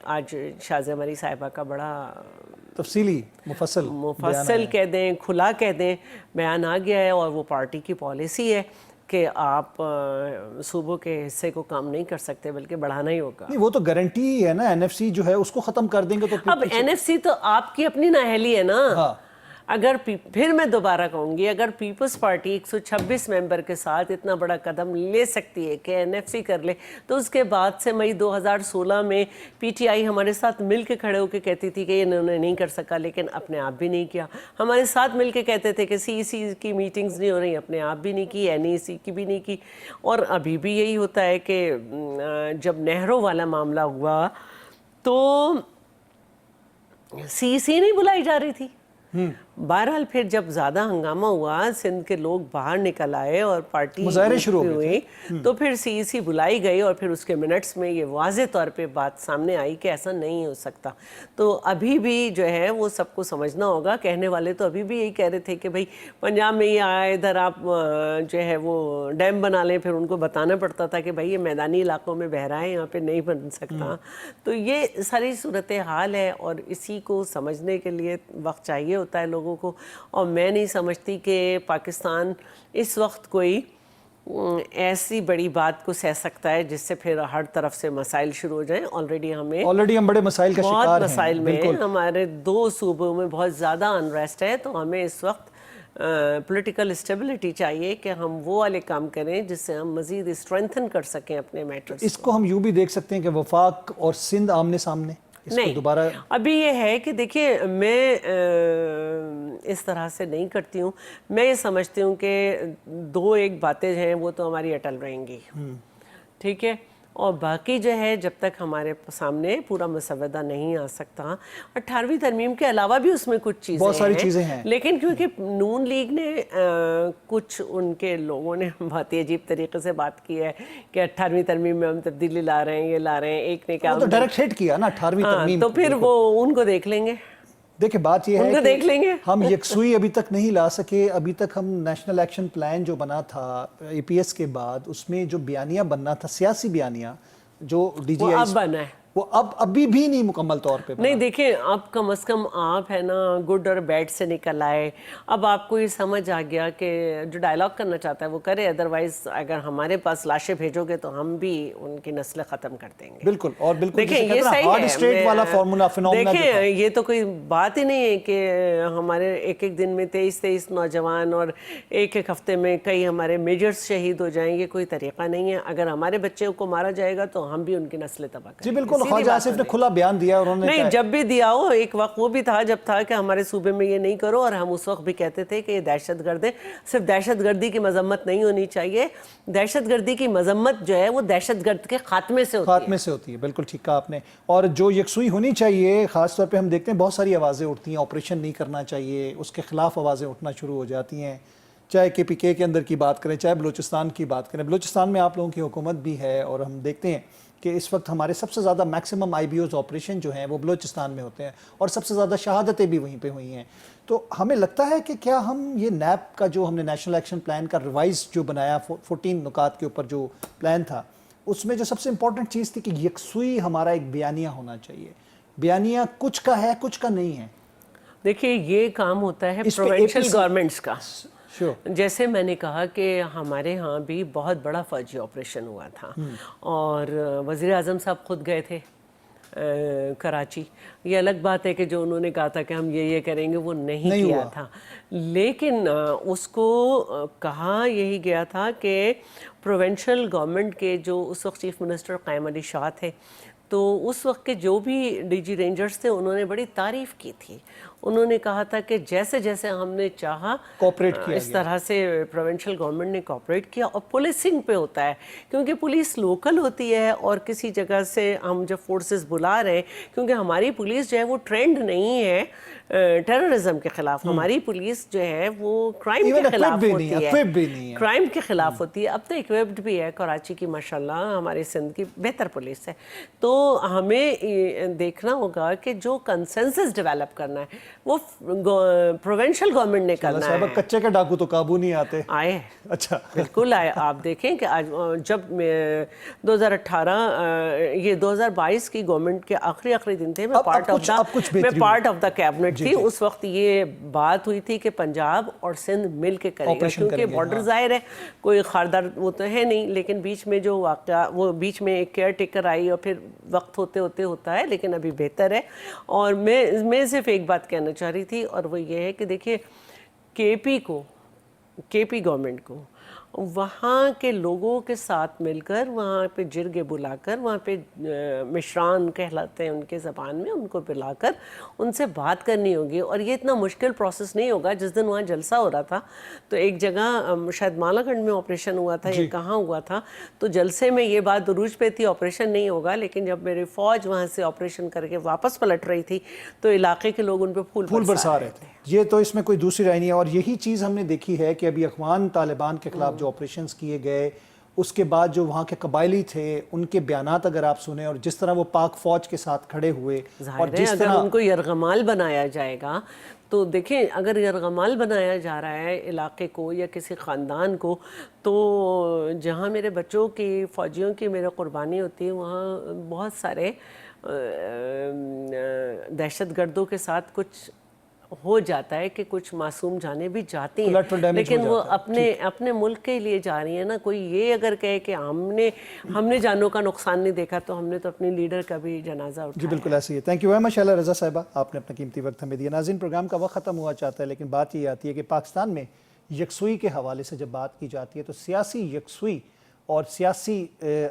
आज शाज़ मरी साहिबा का बड़ा तफसीली मुफस्सल कह दें, खुला कह दें, बयान आ गया है। और वो पार्टी की पॉलिसी है कि आप सूबों के हिस्से को कम नहीं कर सकते बल्कि बढ़ाना ही होगा। नहीं, वो तो गारंटी ही है ना, एनएफसी जो है उसको खत्म कर देंगे तो अब एनएफसी तो आपकी अपनी नाअहली है ना। हाँ। अगर फिर मैं दोबारा कहूँगी, अगर पीपल्स पार्टी 126 मेंबर के साथ इतना बड़ा कदम ले सकती है कि एनएफसी कर ले, तो उसके बाद से मई 2016 में पीटीआई हमारे साथ मिल के खड़े होकर कहती थी कि ये इन्होंने नहीं कर सका, लेकिन अपने आप भी नहीं किया। हमारे साथ मिल के कहते थे कि सीईसी की मीटिंग्स नहीं हो रही, अपने आप भी नहीं की, एनईसी की भी नहीं की। और अभी भी यही होता है कि जब नेहरू वाला मामला हुआ तो सीईसी नहीं बुलाई जा रही थी। बहरहाल फिर जब ज़्यादा हंगामा हुआ, सिंध के लोग बाहर निकल आए और पार्टी मुज़ाहरे शुरू हुए, तो फिर सीईसी बुलाई गई और फिर उसके मिनट्स में ये वाज़े तौर पे बात सामने आई कि ऐसा नहीं हो सकता। तो अभी भी जो है वो सबको समझना होगा। कहने वाले तो अभी भी यही कह रहे थे कि भाई पंजाब में ये आए, इधर आप जो है वो डैम बना लें। फिर उनको बताना पड़ता था कि भाई ये मैदानी इलाकों में बह रहा है, यहाँ पर नहीं बन सकता। तो ये सारी सूरत हाल है और इसी को समझने के लिए वक्त चाहिए होता है लोगों को। और मैं नहीं समझती कि पाकिस्तान इस वक्त कोई ऐसी बड़ी बात को सह सकता है जिससे फिर हर तरफ से मसाइल शुरू हो जाएं। ऑलरेडी हम बड़े मसाइल का शिकार हैं। में हमारे 2 सूबों में बहुत ज़्यादा अनरेस्ट है, तो हमें इस वक्त پولیٹیکل اسٹیبلٹی چاہیے کہ ہم وہ والے کام کریں جس سے ہم مزید اسٹرینتھن کر سکیں اپنے میٹرز. اس کو ہم یوں بھی دیکھ سکتے ہیں کہ وفاق اور سندھ آمنے سامنے اس کو نہیں دوبارہ. ابھی یہ ہے کہ دیکھیے میں اس طرح سے نہیں کرتی ہوں. میں یہ سمجھتی ہوں کہ دو ایک باتیں ہیں وہ تو ہماری اٹل رہیں گی, ٹھیک ہے, اور باقی جو ہے جب تک ہمارے سامنے پورا مسودہ نہیں آ سکتا. 18ویں ترمیم کے علاوہ بھی اس میں کچھ چیزیں بہت ساری چیزیں ہیں, لیکن کیونکہ نون لیگ نے کچھ ان کے لوگوں نے بہت ہی عجیب طریقے سے بات کی ہے کہ 18ویں ترمیم میں ہم تبدیلی لا رہے ہیں, یہ لا رہے ہیں. ایک نے کہا وہ تو ڈائریکٹ ہٹ کیا نا 18ویں ترمیم, تو پھر وہ ان کو دیکھ لیں گے. دیکھیں بات یہ ہے دیکھ لیں گے. کہ ہم یکسوئی ابھی تک نہیں لا سکے. ابھی تک ہم نیشنل ایکشن پلان جو بنا تھا اے پی ایس کے بعد, اس میں جو بیانیہ بننا تھا, سیاسی بیانیہ جو ڈی جی وہ آئی اب بنا ہے, وہ ابھی بھی نہیں مکمل طور پہ بنا. نہیں دیکھیں اب کم از کم آپ ہے نا گڈ اور بیڈ سے نکل آئے. اب آپ کو یہ سمجھ آ گیا کہ جو ڈائلاگ کرنا چاہتا ہے وہ کرے, ادروائز اگر ہمارے پاس لاشیں بھیجو گے تو ہم بھی ان کی نسلیں ختم کر دیں گے. بالکل, اور بالکل دیکھیں یہ صحیح ہارڈ اسٹریٹ والا فارمولا فینومینا. دیکھیں یہ تو کوئی بات ہی نہیں ہے کہ ہمارے ایک ایک دن میں 23 نوجوان اور ایک ہفتے میں کئی ہمارے میجرز شہید ہو جائیں گے. کوئی طریقہ نہیں ہے. اگر ہمارے بچوں کو مارا جائے گا تو ہم بھی ان کی نسلیں تباہ کریں. جی بالکل, خواجہ آصف نے کھلا بیان دیا, انہوں نے نہیں جب بھی دیا ہو, ایک وقت وہ بھی تھا جب تھا کہ ہمارے صوبے میں یہ نہیں کرو, اور ہم اس وقت بھی کہتے تھے کہ یہ دہشت گرد ہے. صرف دہشت گردی کی مذمت نہیں ہونی چاہیے, دہشت گردی کی مذمت جو ہے وہ دہشت گرد کے خاتمے سے ہوتی ہے. بالکل ٹھیک کہا آپ نے. اور جو یکسوئی ہونی چاہیے, خاص طور پہ ہم دیکھتے ہیں بہت ساری آوازیں اٹھتی ہیں, آپریشن نہیں کرنا چاہیے, اس کے خلاف آوازیں اٹھنا شروع ہو جاتی ہیں. چاہے کے پی کے اندر کی بات کریں, چاہے بلوچستان کی بات کریں. بلوچستان میں آپ لوگوں کی حکومت بھی ہے, اور ہم دیکھتے ہیں کہ اس وقت ہمارے سب سے زیادہ maximum I B Os operation جو ہیں وہ بلوچستان میں ہوتے ہیں, اور سب سے زیادہ شہادتیں بھی وہیں پہ ہوئی ہیں. تو ہمیں لگتا ہے کہ کیا ہم یہ نیب کا جو ہم نے نیشنل ایکشن پلان کا ریوائز جو بنایا 14 نکات کے اوپر جو پلان تھا, اس میں جو سب سے امپورٹنٹ چیز تھی کہ یکسوئی ہمارا ایک بیانیہ ہونا چاہیے. بیانیہ کچھ کا ہے, کچھ کا نہیں ہے. دیکھیے یہ کام ہوتا ہے پروونشل گورنمنٹس کا. جیسے میں نے کہا کہ ہمارے ہاں بھی بہت بڑا فوجی آپریشن ہوا تھا, اور وزیر اعظم صاحب خود گئے تھے کراچی. یہ الگ بات ہے کہ جو انہوں نے کہا تھا کہ ہم یہ کریں گے وہ نہیں کیا تھا, لیکن اس کو کہا یہی گیا تھا کہ پروونشل گورنمنٹ کے جو اس وقت چیف منسٹر قائم علی شاہ تھے, تو اس وقت کے جو بھی ڈی جی رینجرز تھے انہوں نے بڑی تعریف کی تھی. انہوں نے کہا تھا کہ جیسے جیسے ہم نے چاہا اس طرح سے پروونشل گورنمنٹ نے کوآپریٹ کیا. اور پولیسنگ پہ ہوتا ہے, کیونکہ پولیس لوکل ہوتی ہے, اور کسی جگہ سے ہم جب فورسز بلا رہے ہیں, کیونکہ ہماری پولیس جو ہے وہ ٹرینڈ نہیں ہے ٹیررزم کے خلاف. ہماری پولیس جو ہے وہ کرائم کے خلاف ہوتی ہے, کرائم کے خلاف ہوتی ہے. اب تو ایکوپڈ بھی ہے کراچی کی ماشاءاللہ, ہماری سندھ کی بہتر پولیس ہے. تو ہمیں دیکھنا ہوگا کہ جو کنسنسس ڈیولپ کرنا ہے وہ پروونشل گورنمنٹ نے کرنا ہے. کچے کے ڈاکو تو قابو نہیں آتے. آئے, اچھا بالکل آئے. آپ دیکھیں کہ آج جب 2018 یہ 2022 کی گورنمنٹ کے آخری دن تھے, میں پارٹ آف دا کیبنٹ تھی. اس وقت یہ بات ہوئی تھی کہ پنجاب اور سندھ مل کے کریں گے, کیونکہ بارڈر ظاہر ہے کوئی خاردار وہ تو ہے نہیں, لیکن بیچ میں جو واقعہ وہ بیچ میں ایک کیئر ٹیکر آئی, اور پھر وقت ہوتے ہوتا ہے, لیکن ابھی بہتر ہے. اور میں صرف ایک بات کہنا چاہ رہی تھی, اور وہ یہ ہے کہ دیکھیے کے پی گورنمنٹ کو وہاں کے لوگوں کے ساتھ مل کر, وہاں پہ جرگے بلا کر, وہاں پہ مشران کہلاتے ہیں ان کے زبان میں, ان کو بلا کر ان سے بات کرنی ہوگی. اور یہ اتنا مشکل پروسیس نہیں ہوگا. جس دن وہاں جلسہ ہو رہا تھا تو ایک جگہ شاید مالا گنج میں آپریشن ہوا تھا, یہ کہاں ہوا تھا, تو جلسے میں یہ بات عروج پہ تھی آپریشن نہیں ہوگا, لیکن جب میری فوج وہاں سے آپریشن کر کے واپس پلٹ رہی تھی تو علاقے کے لوگ ان پہ پھول برسا رہے تھے. یہ تو اس میں کوئی دوسری رائے نہیں ہے. اور یہی چیز ہم نے دیکھی ہے کہ ابھی افغان طالبان کے خلاف جو آپریشنز کیے گئے, اس کے بعد جو وہاں کے قبائلی تھے ان کے بیانات اگر آپ سنیں, اور جس طرح وہ پاک فوج کے ساتھ کھڑے ہوئے, اور جس طرح ان کو یرغمال بنایا جائے گا, تو دیکھیں اگر یرغمال بنایا جا رہا ہے علاقے کو یا کسی خاندان کو, تو جہاں میرے بچوں کی فوجیوں کی میرے قربانی ہوتی ہے, وہاں بہت سارے دہشت گردوں کے ساتھ کچھ हो जाता है कि कुछ मासूम जाने भी जाती हैं, Collateral damage लेकिन हो वो जाता है। अपने अपने मुल्क के लिए जा रही है ना। कोई ये अगर कहे कि हमने जानों का नुकसान नहीं देखा, तो हमने तो अपनी लीडर का भी जनाजा जी उठाया। बिल्कुल ऐसे ही है। Thank you very much Shaila Raza साहिबा, आपने अपना कीमती वक्त हमें दिया। नाज़रीन, प्रोग्राम का वक्त ख़त्म हुआ चाहता है, लेकिन बात ये आती है कि पाकिस्तान में यकसुई के हवाले से जब बात की जाती है तो सियासी यकसुई और सियासी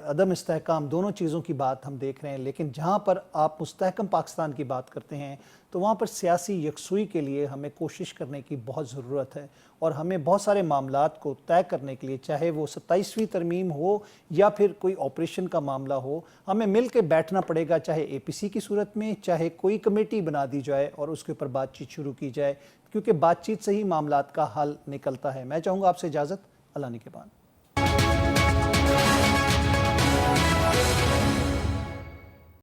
अदम इस्तेहकाम दोनों चीज़ों की बात हम देख रहे हैं। लेकिन जहाँ पर आप मुस्तहकम पाकिस्तान की बात करते हैं तो वहाँ पर सियासी यकसुई के लिए हमें कोशिश करने की बहुत ज़रूरत है, और हमें बहुत सारे मामलात को तय करने के लिए, चाहे वो 27वीं तरमीम हो या फिर कोई ऑपरेशन का मामला हो, हमें मिल के बैठना पड़ेगा, चाहे APC की सूरत में, चाहे कोई कमेटी बना दी जाए और उसके ऊपर बातचीत शुरू की जाए, क्योंकि बातचीत से ही मामलात का हल निकलता है। मैं चाहूँगा आपसे इजाज़त, अल्लाह निगहबान।